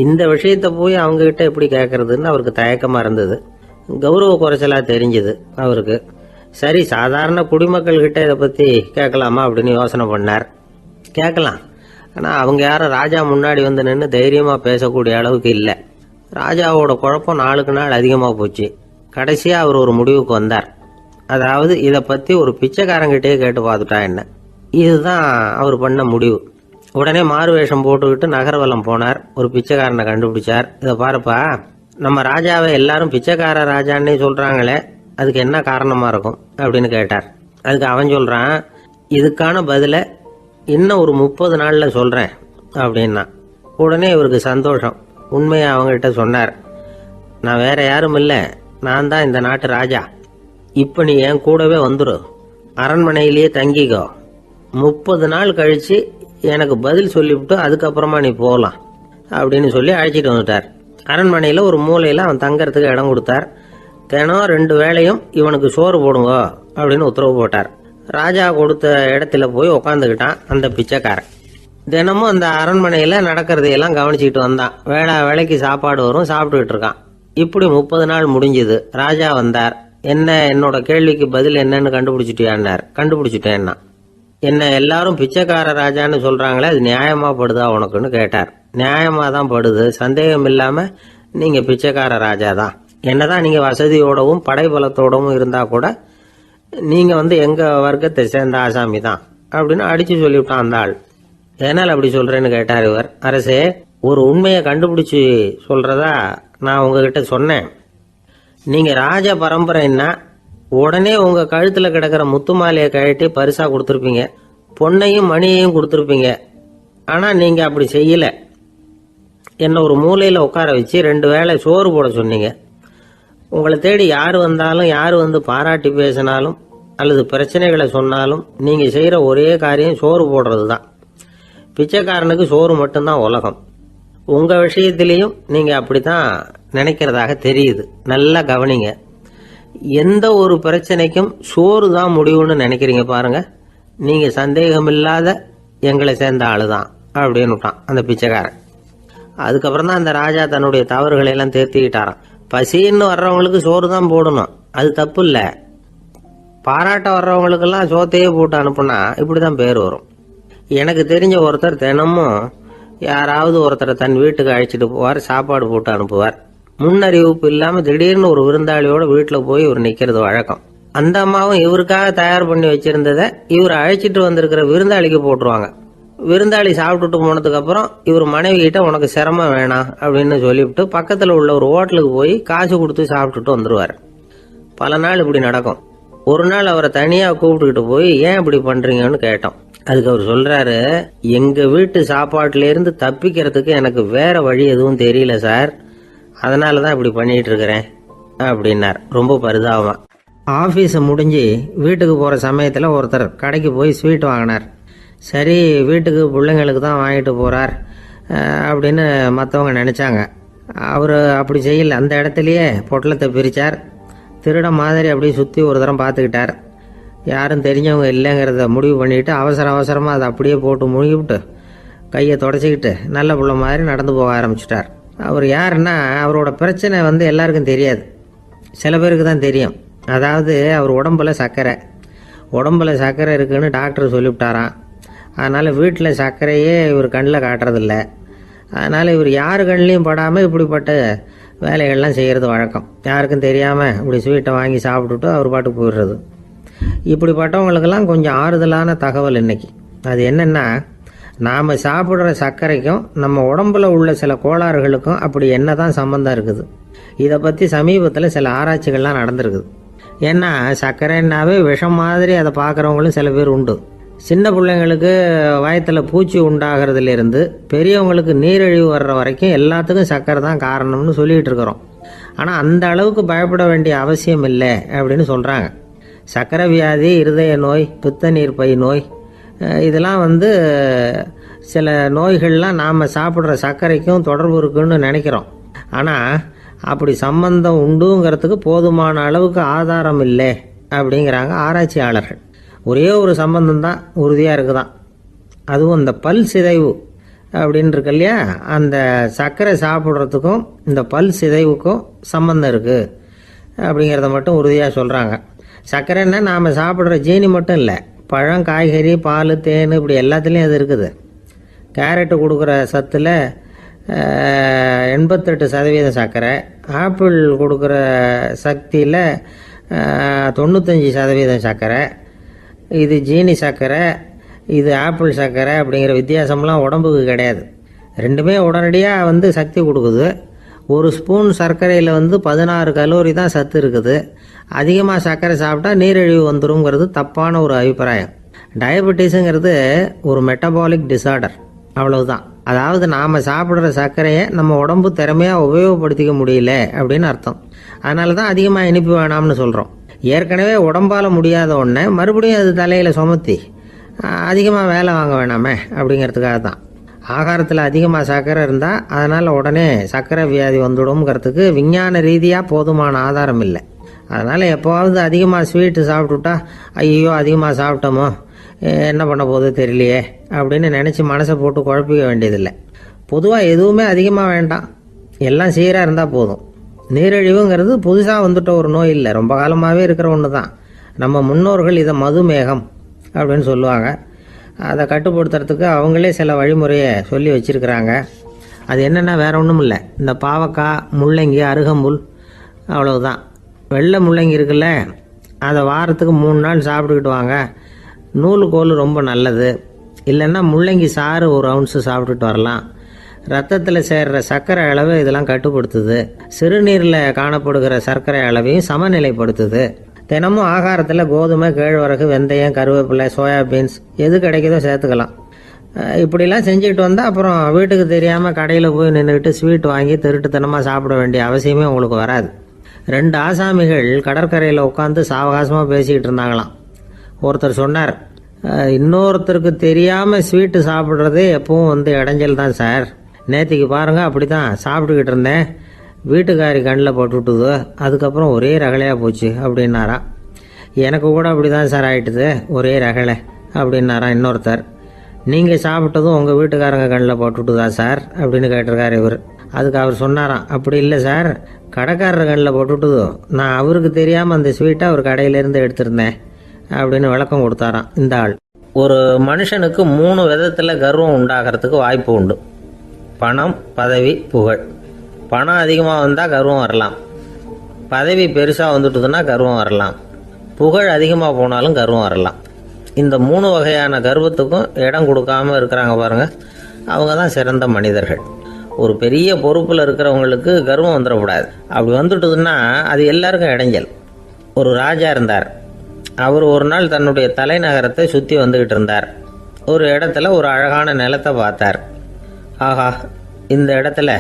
இந்த விஷயத்த போய் அவங்க கிட்ட எப்படி கேட்கறதுன்னு அவருக்கு தயக்கமா இருந்தது. கௌரவ குறைச்சலா தெரிஞ்சது அவருக்கு. சரி, சாதாரண குடிமக்கள் கிட்ட இதை பத்தி கேட்கலாமா அப்படின்னு யோசனை பண்ணார். கேட்கலாம், ஆனா அவங்க யாரும் ராஜா முன்னாடி வந்து நின்று தைரியமா பேசக்கூடிய அளவுக்கு இல்லை. ராஜாவோட குழப்பம் நாளுக்கு நாள் அதிகமா போச்சு. கடைசியா அவர் ஒரு முடிவுக்கு வந்தார். அதாவது இதை பத்தி ஒரு பிச்சைக்காரங்கிட்டே கேட்டு பார்த்துட்டா என்ன. இதுதான் அவர் பண்ண முடிவு. உடனே மாறு வேஷம் போட்டுக்கிட்டு நகர்வலம் போனார். ஒரு பிச்சைக்காரனை கண்டுபிடிச்சார். இதை பாருப்பா, நம்ம ராஜாவை எல்லாரும் பிச்சைக்கார ராஜான்னே சொல்றாங்களே, அதுக்கு என்ன காரணமா இருக்கும் அப்படின்னு கேட்டார். அதுக்கு அவன் சொல்றான், இதுக்கான பதில இன்னும் ஒரு 30 நாள்ல சொல்றேன் அப்படின்னா. உடனே இவருக்கு சந்தோஷம். உண்மையை அவங்ககிட்ட சொன்னார். நான் வேற யாரும் இல்லை, நான் தான் இந்த நாட்டு ராஜா. இப்ப நீ என் கூடவே வந்துரு, அரண்மனையிலேயே தங்கிக்கோ. 30 நாள் கழிச்சு எனக்கு பதில் சொல்லிவிட்டு அதுக்கப்புறமா நீ போகலாம் அப்படின்னு சொல்லி அழைச்சிட்டு வந்துட்டார். அரண்மனையில ஒரு மூலையில அவன் தங்கறதுக்கு இடம் கொடுத்தார். தினம் 2 வேளையும் இவனுக்கு சோறு போடுங்க அப்படின்னு உத்தரவு போட்டார். ராஜா கொடுத்த இடத்துல போய் உக்காந்துக்கிட்டான் அந்த பிச்சைக்காரன். தினமும் அந்த அரண்மனையில நடக்கிறதையெல்லாம் கவனிச்சுக்கிட்டு வந்தான். வேளைக்கு சாப்பாடு வரும், சாப்பிட்டுக்கிட்டு இருக்கான். இப்படி 30 நாள் முடிஞ்சது. ராஜா வந்தார். என்ன, என்னோட கேள்விக்கு பதில் என்னன்னு கண்டுபிடிச்சிட்டியான்னார். கண்டுபிடிச்சிட்டேன்னா. என்ன எல்லாரும் பிச்சைக்கார ராஜான்னு சொல்றாங்களே, அது நியாயமா படுதா உனக்குன்னு கேட்டார். நியாயமா தான் படுது, சந்தேகம் இல்லாம நீங்க பிச்சைக்கார ராஜா தான். என்னதான் நீங்க வசதியோடவும் படைபலத்தோடவும் இருந்தா கூட நீங்க எங்க வர்க்கத்தை சேர்ந்த ஆசாமி தான் அப்படின்னு அடிச்சு சொல்லிவிட்டான் அந்த ஆள். எதனால் அப்படி சொல்றேன்னு கேட்டார் இவர். அரசே, ஒரு உண்மையை கண்டுபிடிச்சு சொல்றதா நான் உங்ககிட்ட சொன்னேன். நீங்க ராஜ பரம்பரைன்னா உடனே உங்க கழுத்துல கிடக்கிற முத்து மாலையை கழட்டி பரிசா கொடுத்துருப்பீங்க, பொன்னையும் மணியையும் கொடுத்துருப்பீங்க. ஆனா நீங்க அப்படி செய்யல. என்ன ஒரு மூலையில உட்கார வச்சு 2 வேளை சோறு போட சொன்னீங்க. உங்களை தேடி யார் வந்தாலும், யார் வந்து பாராட்டி பேசினாலும் அல்லது பிரச்சனைகளை சொன்னாலும் நீங்க செய்யற ஒரே காரியம் சோறு போடுறது தான். பிச்சைக்காரனுக்கு சோறு மட்டும்தான் உலகம். உங்க விஷயத்திலையும் நீங்க அப்படித்தான் நினைக்கிறதாக தெரியுது. நல்லா கவனிங்க. எந்த ஒரு பிரச்சனைக்கும் சோறு தான் முடிவுன்னு நினைக்கிறீங்க பாருங்க. நீங்க சந்தேகமில்லாத எங்களை சேர்ந்த ஆளுதான் அப்படின்னு விட்டான் அந்த பிச்சைக்காரன். அதுக்கப்புறம் தான் அந்த ராஜா தன்னுடைய தவறுகளை எல்லாம் தேர்த்திக்கிட்டாராம். பசின்னு வர்றவங்களுக்கு சோறு தான் போடணும், அது தப்பு இல்ல. பாராட்ட வர்றவங்களுக்கெல்லாம் சோத்தையே போட்டு அனுப்புனா இப்படிதான் பேர் வரும். எனக்கு தெரிஞ்ச ஒருத்தர் தினமும் யாராவது ஒருத்தரை தன் வீட்டுக்கு அழைச்சிட்டு போவார், சாப்பாடு போட்டு அனுப்புவார். முன்னறிவிப்பு இல்லாம திடீர்னு ஒரு விருந்தாளியோட வீட்டுல போய் இவர் நிக்கிறது வழக்கம். அந்த அம்மாவும் இவருக்காக தயார் பண்ணி வச்சிருந்ததை இவர் அழைச்சிட்டு வந்திருக்கிற விருந்தாளிக்கு போட்டுருவாங்க. விருந்தாளி சாப்பிட்டுட்டு போனதுக்கு அப்புறம் இவர் மனைவி கிட்ட உனக்கு சிரமம் வேணாம் அப்படின்னு சொல்லிவிட்டு பக்கத்துல உள்ள ஒரு ஹோட்டலுக்கு போய் காசு கொடுத்து சாப்பிட்டுட்டு வந்துருவார். பல நாள் இப்படி நடக்கும். ஒரு நாள் அவரை தனியா கூப்பிட்டுக்கிட்டு போய் ஏன் இப்படி பண்றீங்கன்னு கேட்டோம். அதுக்கு அவர் சொல்றாரு, எங்க வீட்டு சாப்பாட்டுல இருந்து தப்பிக்கிறதுக்கு எனக்கு வேற வழி எதுவும் தெரியல சார், அதனாலதான் இப்படி பண்ணிட்டு இருக்கிறேன் அப்படின்னார் ரொம்ப பரிதாபமா. ஆபீஸ் முடிஞ்சு வீட்டுக்கு போற சமயத்துல ஒருத்தர் கடைக்கு போய் ஸ்வீட் வாங்கினார். சரி, வீட்டுக்கு பிள்ளைங்களுக்கு தான் வாங்கிட்டு போறார் அப்படின்னு மற்றவங்க நினைச்சாங்க. அவர் அப்படி செய்யல. அந்த இடத்துலயே பொட்டலத்தை பிரிச்சார். திருட மாதிரி அப்படியே சுற்றி ஒரு தரம் பார்த்துக்கிட்டார். யாரும் தெரிஞ்சவங்க இல்லைங்கிறத முடிவு பண்ணிட்டு அவசரமாக அதை அப்படியே போட்டு முழுகிவிட்டு கையை தொடச்சிக்கிட்டு நல்ல புள்ள மாதிரி நடந்து போக ஆரம்பிச்சிட்டார். அவர் யாருன்னா, அவரோட பிரச்சனை எல்லாருக்கும் தெரியாது, சில பேருக்கு தான் தெரியும். அதாவது அவர் உடம்புல சர்க்கரை இருக்குன்னு டாக்டர் சொல்லிவிட்டாராம். அதனால் வீட்டில் சர்க்கரையே இவர் கண்ணில் காட்டுறதில்ல. அதனால் இவர் யார் கண்ணிலையும் படாமல் இப்படிப்பட்ட வேலைகள்லாம் செய்கிறது வழக்கம். யாருக்கும் தெரியாமல் இப்படி ஸ்வீட்டை வாங்கி சாப்பிட்டுட்டு அவர் பாட்டுக்கு போயிடுறது. இப்படிப்பட்டவங்களுக்கெல்லாம் கொஞ்சம் ஆறுதலான தகவல் இன்னைக்கு. அது என்னென்னா, நாம் சாப்பிட்ற சர்க்கரைக்கும் நம்ம உடம்புல உள்ள சில கோளாறுகளுக்கும் அப்படி என்ன தான் சம்மந்தம் இருக்குது. இதை பற்றி சமீபத்தில் சில ஆராய்ச்சிகள்லாம் நடந்திருக்குது. ஏன்னா சர்க்கரைன்னாவே விஷம் மாதிரி அதை பார்க்குறவங்களும் சில பேர் உண்டு. சின்ன பிள்ளைங்களுக்கு வயத்தில் பூச்சி உண்டாகிறதுலேருந்து பெரியவங்களுக்கு நீரிழிவு வர்ற வரைக்கும் எல்லாத்துக்கும் சர்க்கரை தான் காரணம்னு சொல்லிகிட்டு இருக்கிறோம். ஆனால் அந்த அளவுக்கு பயப்பட வேண்டிய அவசியம் இல்லை அப்படின்னு சொல்கிறாங்க. சர்க்கரை வியாதி, இருதய நோய், பித்த நீர் பை நோய், இதெல்லாம் வந்து சில நோய்கள்லாம் நாம் சாப்பிட்ற சர்க்கரைக்கும் தொடர்பு இருக்குன்னு நினைக்கிறோம். ஆனால் அப்படி சம்பந்தம் உண்டுங்கிறதுக்கு போதுமான அளவுக்கு ஆதாரம் இல்லை அப்படிங்கிறாங்க ஆராய்ச்சியாளர்கள். ஒரே ஒரு சம்பந்தம் தான் உறுதியாக இருக்குதான். அதுவும் இந்த பல் சிதைவு அப்படின்னு இருக்கு இல்லையா, அந்த சர்க்கரை சாப்பிட்றதுக்கும் இந்த பல் சிதைவுக்கும் சம்பந்தம் இருக்குது அப்படிங்கிறத மட்டும் உறுதியாக சொல்கிறாங்க. சர்க்கரைன்னா நாம் சாப்பிட்ற ஜீனி மட்டும் இல்லை, பழம், காய்கறி, பால், தேன் இப்படி எல்லாத்துலேயும் அது இருக்குது. கேரட்டு கொடுக்குற சத்தில் 88% சர்க்கரை, ஆப்பிள் கொடுக்குற சக்தியில் 95% சர்க்கரை. இது ஜீனி சர்க்கரை, இது ஆப்பிள் சர்க்கரை அப்படிங்கிற வித்தியாசம்லாம் உடம்புக்கு கிடையாது. ரெண்டுமே உடனடியாக வந்து சக்தி கொடுக்குது. ஒரு ஸ்பூன் சர்க்கரையில் வந்து 16 கலோரி தான் சத்து இருக்குது. அதிகமாக சர்க்கரை சாப்பிட்டா நீரிழிவு வந்துருங்கிறது தப்பான ஒரு அபிப்பிராயம். டயபெட்டிஸுங்கிறது ஒரு மெட்டபாலிக் டிசார்டர், அவ்வளவுதான். அதாவது நாம் சாப்பிட்ற சர்க்கரையை நம்ம உடம்பு திறமையாக உபயோகப்படுத்திக்க முடியல அப்படின்னு அர்த்தம். அதனால தான் அதிகமாக இனிப்பு வேணாம்னு சொல்கிறோம். ஏற்கனவே உடம்பால் முடியாத ஒன்றை மறுபடியும் அது தலையில் சுமத்தி அதிகமாக வேலை வாங்க வேணாமே அப்படிங்கிறதுக்காக தான். ஆகாரத்தில் அதிகமாக சர்க்கரை இருந்தால் அதனால் உடனே சர்க்கரை வியாதி வந்துடும்ங்கிறதுக்கு விஞ்ஞான ரீதியாக போதுமான ஆதாரம் இல்லை. அதனால் எப்போவாவது அதிகமாக ஸ்வீட்டு சாப்பிட்டுட்டா ஐயோ அதிகமாக சாப்பிட்டோமோ என்ன பண்ண போகுது தெரியலையே அப்படின்னு நினச்சி மனசை போட்டு குழப்பிக்க வேண்டியதில்லை. பொதுவாக எதுவுமே அதிகமாக வேண்டாம், எல்லாம் சீராக இருந்தால் போதும். நீரிழிவுங்கிறது புதுசாக வந்துட்ட ஒரு நோய் இல்லை, ரொம்ப காலமாகவே இருக்கிற ஒன்று தான். நம்ம முன்னோர்கள் இதை மதுமேகம் அப்படின்னு சொல்லுவாங்க. அதை கட்டுப்படுத்துறதுக்கு அவங்களே சில வழிமுறையை சொல்லி வச்சுருக்கிறாங்க. அது என்னென்னா வேறு ஒன்றும் இல்லை, இந்த பாவக்காய், முள்ளங்கி, அருகம்புல், அவ்வளவுதான். வெள்ளை முள்ளங்கி இருக்குல்ல, அதை வாரத்துக்கு 3 நாள் சாப்பிட்டுக்கிட்டு வாங்க. நூலுக்கோல் ரொம்ப நல்லது. இல்லைன்னா முள்ளங்கி சாறு 1 ounce சாப்பிட்டுட்டு வரலாம். ரத்தத்தில் சேர்கிற சர்க்கரை அளவு இதெல்லாம் கட்டுப்படுத்துது. சிறுநீரில் காணப்படுகிற சர்க்கரை அளவையும் சமநிலைப்படுத்துது. தினமும் ஆகாரத்தில் கோதுமை, கேழ்வரகு, வெந்தயம், கருவேப்பிலை, சோயாபீன்ஸ் எது கிடைக்குதோ சேர்த்துக்கலாம். இப்படிலாம் செஞ்சுக்கிட்டு வந்தால் அப்புறம் வீட்டுக்கு தெரியாமல் கடையில் போய் நின்றுக்கிட்டு ஸ்வீட் வாங்கி திருட்டுத்தனமாக சாப்பிட வேண்டிய அவசியமே உங்களுக்கு வராது. 2 ஆசாமிகள் கடற்கரையில் உட்காந்து சாவகாசமாக பேசிக்கிட்டு இருந்தாங்களாம். ஒருத்தர் சொன்னார், இன்னொருத்தருக்கு தெரியாமல் ஸ்வீட்டு சாப்பிட்றதே எப்பவும் வந்து இடைஞ்சல் தான் சார். நேற்றுக்கு பாருங்கள் அப்படி தான் சாப்பிட்டுக்கிட்டு இருந்தேன், வீட்டுக்காரி கண்ணில் போட்டுவிட்டுது, அதுக்கப்புறம் ஒரே ரகலையாக போச்சு அப்படின்னாராம். எனக்கு கூட அப்படி தான் சார் ஆகிட்டுது, ஒரே ரகலை அப்படின்னாராம் இன்னொருத்தர். நீங்கள் சாப்பிட்டதும் உங்கள் வீட்டுக்காரங்க கண்ணில் போட்டுவிட்டுதா சார் அப்படின்னு கேட்டிருக்காரு இவர். அதுக்கு அவர் சொன்னாராம், அப்படி இல்லை சார், கடைக்காரர் கண்ணில் போட்டுவிட்டுதோ, நான் அவருக்கு தெரியாமல் அந்த ஸ்வீட்டை அவர் கடையிலேருந்து எடுத்திருந்தேன் அப்படின்னு விளக்கம் கொடுத்தாராம் இந்த ஆள். ஒரு மனுஷனுக்கு 3 விதத்தில் கர்வம் உண்டாகிறதுக்கு வாய்ப்பு உண்டு. பணம், பதவி, புகழ். பணம் அதிகமாக வந்தால் கர்வம் வரலாம், பதவி பெருசாக வந்துட்டுதுன்னா கர்வம் வரலாம், புகழ் அதிகமாக போனாலும் கர்வம் வரலாம். இந்த 3 வகையான கர்வத்துக்கும் இடம் கொடுக்காமல் இருக்கிறாங்க பாருங்கள், அவங்க தான் சிறந்த மனிதர்கள். ஒரு பெரிய பொறுப்பில் இருக்கிறவங்களுக்கு கர்வம் வந்துடக்கூடாது. அப்படி வந்துட்டுதுன்னா அது எல்லாருக்கும் இடைஞ்சல். ஒரு ராஜா இருந்தார். அவர் ஒரு நாள் தன்னுடைய தலைநகரத்தை சுற்றி வந்துக்கிட்டு இருந்தார். ஒரு இடத்துல ஒரு அழகான நிலத்தை பார்த்தார். ஆஹா, இந்த இடத்துல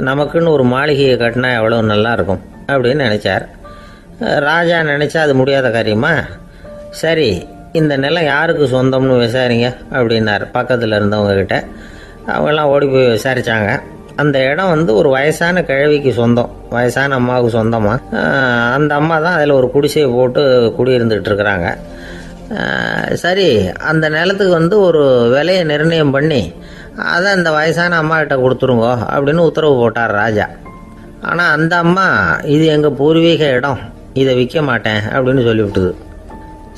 நமக்குன்னு ஒரு மாளிகையை கட்டினா எவ்வளோ நல்லா இருக்கும் அப்படின்னு நினச்சார். ராஜா நினச்சா அது முடியாத காரியமா? சரி, இந்த நிலம் யாருக்கு சொந்தம்னு விசாரிங்க அப்படின்னார் பக்கத்தில் இருந்தவங்கக்கிட்ட. அவங்கெல்லாம் ஓடி போய் விசாரித்தாங்க. அந்த இடம் வந்து ஒரு வயசான கிழவிக்கு சொந்தம், வயசான அம்மாவுக்கு சொந்தமாக. அந்த அம்மா தான் அதில் ஒரு குடிசையை போட்டு குடியிருந்துகிட்டு இருக்கிறாங்க. சரி, அந்த நிலத்துக்கு வந்து ஒரு விலையை நிர்ணயம் பண்ணி அதை அந்த வயசான அம்மாக்கிட்ட கொடுத்துருங்க அப்படின்னு உத்தரவு போட்டார் ராஜா. ஆனால் அந்த அம்மா, இது எங்கள் பூர்வீக இடம், இதை விற்க மாட்டேன் அப்படின்னு சொல்லிவிட்டுது.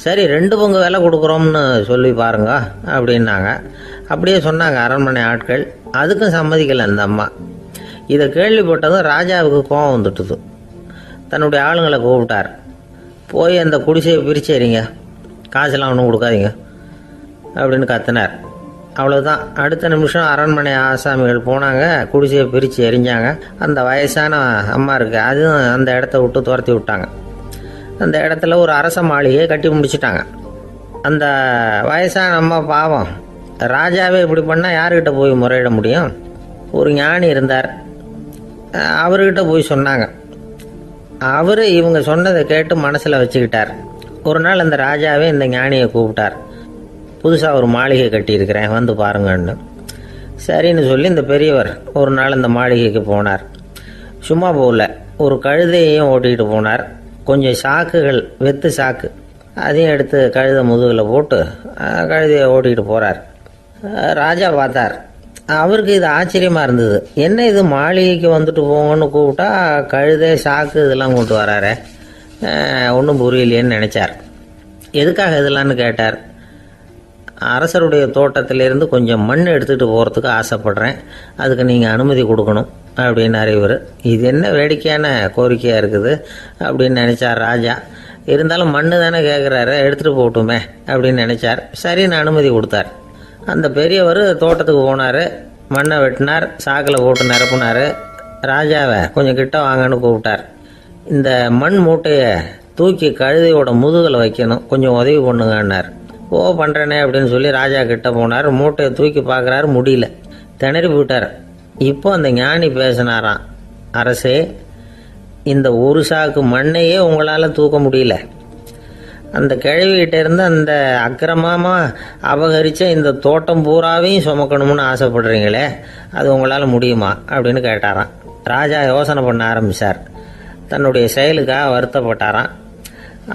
சரி, 2 பங்கு விலை கொடுக்குறோம்னு சொல்லி பாருங்க அப்படின்னாங்க. அப்படியே சொன்னாங்க அரண்மனை ஆட்கள். அதுக்கும் சம்மதிக்கலை அந்த அம்மா. இதை கேள்விப்பட்டதும் ராஜாவுக்கு கோபம் வந்துட்டுது. தன்னுடைய ஆளுங்களை கூப்பிட்டார். போய் அந்த குடிசையை பிரிச்சேறிங்க, காசெல்லாம் ஒன்றும் கொடுக்காதீங்க அப்படின்னு கத்தினார். அவ்வளோதான். அடுத்த நிமிஷம் அரண்மனை ஆசாமிகள் போனாங்க, குடிசையை பிரித்து எரிஞ்சாங்க. அந்த வயசான அம்மா இருக்கு, அதுவும் அந்த இடத்த விட்டு துரத்தி விட்டாங்க. அந்த இடத்துல ஒரு அரச மாளிகையை கட்டி முடிச்சிட்டாங்க. அந்த வயசான அம்மா பாவம், ராஜாவே இப்படி பண்ணால் யாருக்கிட்ட போய் முறையிட முடியும்? ஒரு ஞானி இருந்தார், அவர்கிட்ட போய் சொன்னாங்க. அவர் இவங்க சொன்னதை கேட்டு மனசில் வச்சுக்கிட்டார். ஒரு நாள் அந்த ராஜாவே இந்த ஞானியை கூப்பிட்டார். புதுசாக ஒரு மாளிகை கட்டியிருக்கிறேன், வந்து பாருங்கன்னு. சரின்னு சொல்லி இந்த பெரியவர் ஒரு நாள் இந்த மாளிகைக்கு போனார். சும்மா போகல, ஒரு கழுதையையும் ஓட்டிகிட்டு போனார். கொஞ்சம் சாக்குகள், வெத்து சாக்கு, அதையும் எடுத்து கழுதை முதுகில் போட்டு கழுதையை ஓட்டிகிட்டு போகிறார். ராஜா பார்த்தார். அவருக்கு இது ஆச்சரியமாக இருந்தது. என்ன இது, மாளிகைக்கு வந்துட்டு போங்கன்னு கூப்பிட்டா கழுதை சாக்கு இதெல்லாம் கொண்டு வராரு, ஒன்றும் புரியலையேன்னு நினச்சார். எதுக்காக இதெல்லாம்னு கேட்டார். அரசருடைய தோட்டத்திலேருந்து கொஞ்சம் மண் எடுத்துகிட்டு போகிறதுக்கு ஆசைப்படுறேன், அதுக்கு நீங்கள் அனுமதி கொடுக்கணும் அப்படின்னாரு இவர். இது என்ன வேடிக்கையான கோரிக்கையாக இருக்குது அப்படின்னு நினச்சார் ராஜா. இருந்தாலும் மண்ணு தானே கேட்குறாரு, எடுத்துகிட்டு போகட்டுமே அப்படின்னு நினச்சார். சரின்னு அனுமதி கொடுத்தார். அந்த பெரியவர் தோட்டத்துக்கு போனார், மண்ணை வெட்டினார், சாக்கில் போட்டு நிரப்புனார். ராஜாவை கொஞ்சம் கிட்ட வாங்கன்னு கூப்பிட்டார். இந்த மண் மூட்டையை தூக்கி கழுதையோட முதுகில் வைக்கணும், கொஞ்சம் உதவி பண்ணுங்கன்னார். ஓ பண்ணுறேனே அப்படின்னு சொல்லி ராஜா கிட்ட போனார். மூட்டையை தூக்கி பார்க்குறாரு, முடியல, திணறி போயிட்டார். இப்போ அந்த ஞானி பேசினாராம். அரசே, இந்த ஒரு சாக்கு மண்ணையே உங்களால் தூக்க முடியல, அந்த கிழவிகிட்ட இருந்து அந்த அக்கிரமமாக அபகரித்த இந்த தோட்டம் பூராவையும் சுமக்கணும்னு ஆசைப்படுறீங்களே, அது உங்களால் முடியுமா அப்படின்னு கேட்டாராம். ராஜா யோசனை பண்ண ஆரம்பித்தார். தன்னுடைய செயலுக்காக வருத்தப்பட்டாராம்.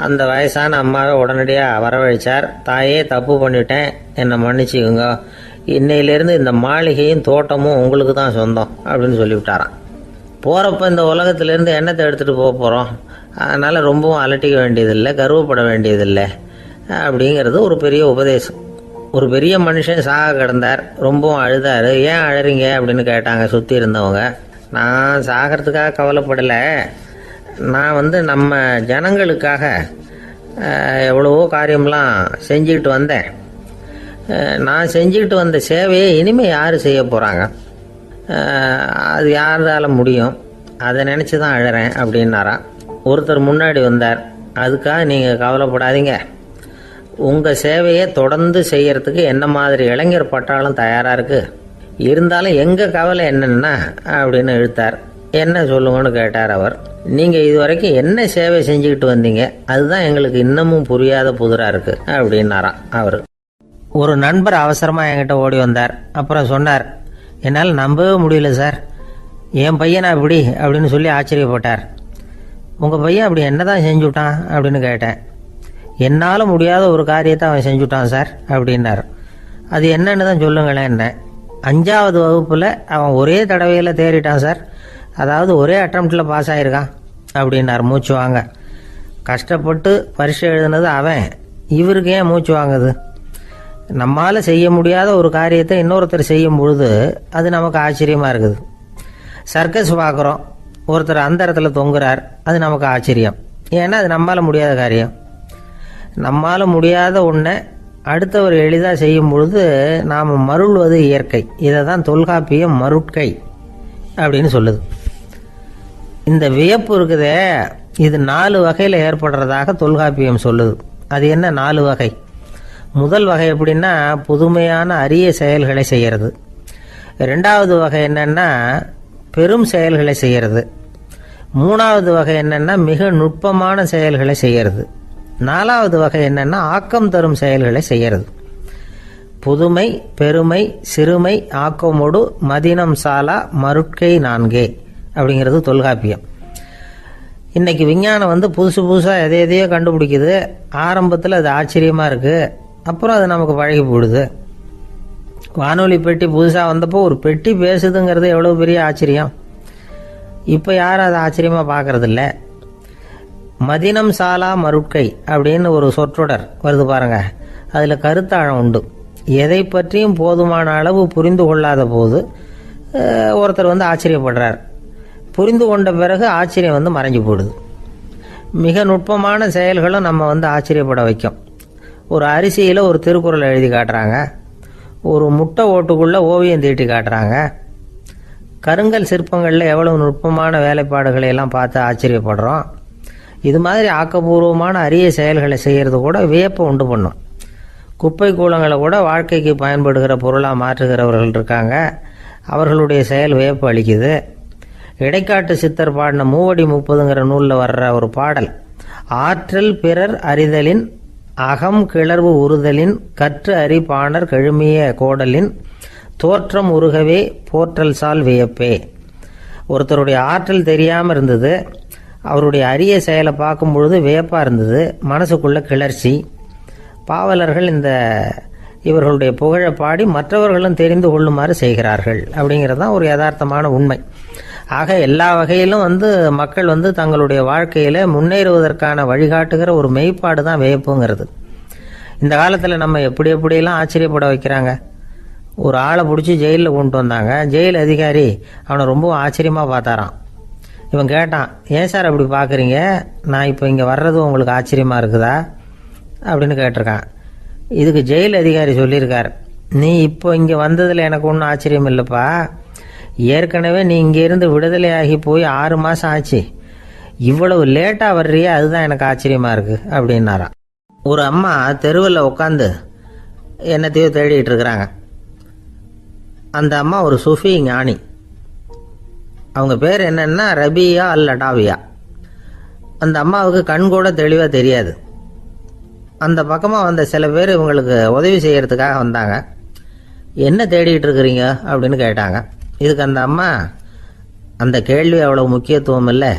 அந்த வயசான அம்மாவை உடனடியாக வரவழைச்சார். தாயே, தப்பு பண்ணிட்டேன், என்னை மன்னிச்சுக்குங்க, இன்னையிலேருந்து இந்த மாளிகையும் தோட்டமும் உங்களுக்கு தான் சொந்தம் அப்படின்னு சொல்லிவிட்டாராம். போகிறப்ப இந்த உலகத்திலேருந்து எண்ணத்தை எடுத்துகிட்டு போக போகிறோம், அதனால் ரொம்பவும் அலட்டிக்க வேண்டியதில்லை, கர்வப்பட வேண்டியதில்லை அப்படிங்கிறது ஒரு பெரிய உபதேசம். ஒரு பெரிய மனுஷன் சாக கிடந்தார், ரொம்பவும் அழுதார். ஏன் அழறீங்க அப்படின்னு கேட்டாங்க சுற்றி இருந்தவங்க. நான் சாகிறதுக்காக கவலைப்படலை, நான் நம்ம ஜனங்களுக்காக எவ்வளவோ காரியம்லாம் செஞ்சுக்கிட்டு வந்தேன். நான் செஞ்சுக்கிட்டு வந்த சேவையை இனிமேல் யார் செய்ய போகிறாங்க, அது யாரால முடியும், அதை நினச்சி தான் அழறேன் அப்படின்னாராம். ஒருத்தர் முன்னாடி வந்தார். அதுக்காக நீங்கள் கவலைப்படாதீங்க, உங்கள் சேவையை தொடர்ந்து செய்யறதுக்கு என்ன மாதிரி இளைஞர் பட்டாளம் தயாராக இருக்குது, இருந்தாலும் எங்கள் கவலை என்னென்னா அப்படின்னு இழுத்தார். என்ன சொல்லுங்கன்னு கேட்டார் அவர். நீங்கள் இது வரைக்கும் என்ன சேவை செஞ்சுக்கிட்டு வந்தீங்க, அதுதான் எங்களுக்கு இன்னமும் புரியாத புதிராக இருக்குது அப்படின்னாராம் அவர். ஒரு நண்பர் அவசரமாக என்கிட்ட ஓடி வந்தார். அப்புறம் சொன்னார், என்னால் நம்பவே முடியல சார், என் பையனா இப்படி அப்படின்னு சொல்லி ஆச்சரியப்பட்டார். உங்கள் பையன் அப்படி என்ன தான் செஞ்சுட்டான் அப்படின்னு கேட்டேன். என்னால் முடியாத ஒரு காரியத்தை அவன் செஞ்சுட்டான் சார் அப்படின்னார். அது என்னன்னு தான் சொல்லுங்களேன். என்ன, 5வது வகுப்பில் அவன் ஒரே தடவையில் தேறிட்டான் சார், அதாவது ஒரே அட்டம்ப்டில் பாஸ் ஆகிருக்கான் அப்படின்னார் மூச்சு வாங்க. கஷ்டப்பட்டு பரீட்சை எழுதுனது அவன், இவருக்கு ஏன் மூச்சு வாங்குது? நம்மால் செய்ய முடியாத ஒரு காரியத்தை இன்னொருத்தர் செய்யும் பொழுது அது நமக்கு ஆச்சரியமாக இருக்குது. சர்க்கஸ் பார்க்குறோம், ஒருத்தர் அந்த இடத்துல தொங்குறார், அது நமக்கு ஆச்சரியம், ஏன்னா அது நம்மால் முடியாத காரியம். நம்மால் முடியாத ஒன்றை அடுத்தவர் எளிதாக செய்யும் பொழுது நாம் மருள்வது இயற்கை. இதை தான் தொல்காப்பியம் மருட்கை அப்படின்னு சொல்லுது. இந்த வியப்பு இருக்குதே, இது 4 வகையில் ஏற்படுறதாக தொல்காப்பியம் சொல்லுது. அது என்ன 4 வகை? முதல் வகை எப்படின்னா, புதுமையான அரிய செயல்களை செய்கிறது. 2வது வகை என்னன்னா, பெரும் செயல்களை செய்கிறது. 3வது வகை என்னன்னா, மிக நுட்பமான செயல்களை செய்கிறது. 4வது வகை என்னன்னா, ஆக்கம் தரும் செயல்களை செய்கிறது. புதுமை, பெருமை, சிறுமை, ஆக்கமோடு மதினம் சாலா மருட்கை 4 அப்படிங்கிறது தொல்காப்பியம். இன்னைக்கு விஞ்ஞானம் புதுசு புதுசாக எதையோ கண்டுபிடிக்குது. ஆரம்பத்தில் அது ஆச்சரியமாக இருக்குது, அப்புறம் அது நமக்கு பழகி போடுது. வானொலி பெட்டி புதுசாக வந்தப்போ ஒரு பெட்டி பேசுதுங்கிறது எவ்வளோ பெரிய ஆச்சரியம். இப்போ யாரும் அதை ஆச்சரியமாக பார்க்கறதில்ல. மதினம் சாலா மருட்கை அப்படின்னு ஒரு சொற்றொடர் வருது பாருங்க, அதில் கருத்தாழம் உண்டு. எதை பற்றியும் போதுமான அளவு புரிந்து கொள்ளாத போது ஒருத்தர் ஆச்சரியப்படுறார். புரிந்து கொண்ட பிறகு ஆச்சரியம் மறைஞ்சு போடுது. மிக நுட்பமான செயல்களும் நம்ம ஆச்சரியப்பட வைக்கும். ஒரு அரிசியில் ஒரு திருக்குறள் எழுதி காட்டுறாங்க, ஒரு முட்டை ஓட்டுக்குள்ளே ஓவியம் தீட்டி காட்டுறாங்க. கருங்கல் சிற்பங்களில் எவ்வளவு நுட்பமான வேலைப்பாடுகளை எல்லாம் பார்த்து ஆச்சரியப்படுறோம். இது மாதிரி ஆக்கப்பூர்வமான அரிய செயல்களை செய்கிறது கூட வியப்பை உண்டு பண்ணும். குப்பை கூலங்களை கூட வாழ்க்கைக்கு பயன்படுகிற பொருளாக மாற்றுகிறவர்கள் இருக்காங்க, அவர்களுடைய செயல் வியப்பு அளிக்குது. இடைக்காட்டு சித்தர் பாடின 30 நூலில் வர்ற ஒரு பாடல், ஆற்றல் பிறர் அறிதலின் அகம் கிளர்வு உறுதலின் கற்று அறி பாணர் கழுமிய கோடலின் தோற்றம் உருகவே போற்றல் சால் வியப்பே. ஒருத்தருடைய ஆற்றல் தெரியாமல் இருந்தது, அவருடைய அரிய செயலை பார்க்கும் பொழுது வியப்பாக இருந்தது, மனசுக்குள்ள கிளர்ச்சி. பாவலர்கள் இவர்களுடைய புகழை பாடி மற்றவர்களும் தெரிந்து கொள்ளுமாறு செய்கிறார்கள் அப்படிங்கிறது தான் ஒரு யதார்த்தமான உண்மை. ஆக எல்லா வகையிலும் மக்கள் தங்களுடைய வாழ்க்கையில் முன்னேறுவதற்கான வழிகாட்டுகிற ஒரு மெய்ப்பாடு தான் வியப்புங்கிறது. இந்த காலத்தில் நம்ம எப்படியெல்லாம் ஆச்சரியப்பட வைக்கிறாங்க. ஒரு ஆளை பிடிச்சி ஜெயிலில் கொண்டு வந்தாங்க. ஜெயில் அதிகாரி அவனை ரொம்ப ஆச்சரியமாக பார்த்தாரான். இவன் கேட்டான், ஏன் சார் அப்படி பார்க்குறீங்க, நான் இப்போ இங்கே வர்றது உங்களுக்கு ஆச்சரியமாக இருக்குதா அப்படின்னு கேட்டிருக்கான். இதுக்கு ஜெயில் அதிகாரி சொல்லியிருக்கார், நீ இப்போ இங்கே வந்ததில் எனக்கு ஒன்றும் ஆச்சரியம் இல்லைப்பா, ஏற்கனவே நீ இங்கேருந்து விடுதலையாகி போய் 6 மாதம் ஆச்சு, இவ்வளவு லேட்டாக வர்றியே அதுதான் எனக்கு ஆச்சரியமாக இருக்குது அப்படின்னாராம். ஒரு அம்மா தெருவில் உட்காந்து என்னத்தையோ தேடிட்டு இருக்கிறாங்க. அந்த அம்மா ஒரு சுஃபி ஞானி. அவங்க பேர் என்னன்னா ரபியா அல் அடாவியா. அந்த அம்மாவுக்கு கண் கூட தெளிவாக தெரியாது. அந்த பக்கமாக வந்த சில பேர் இவங்களுக்கு உதவி செய்கிறதுக்காக வந்தாங்க. என்ன தேடிட்டு இருக்கிறீங்க அப்படின்னு கேட்டாங்க. இதுக்கு அந்த அம்மா, அந்த கேள்வி அவ்வளோ முக்கியத்துவம் இல்லை,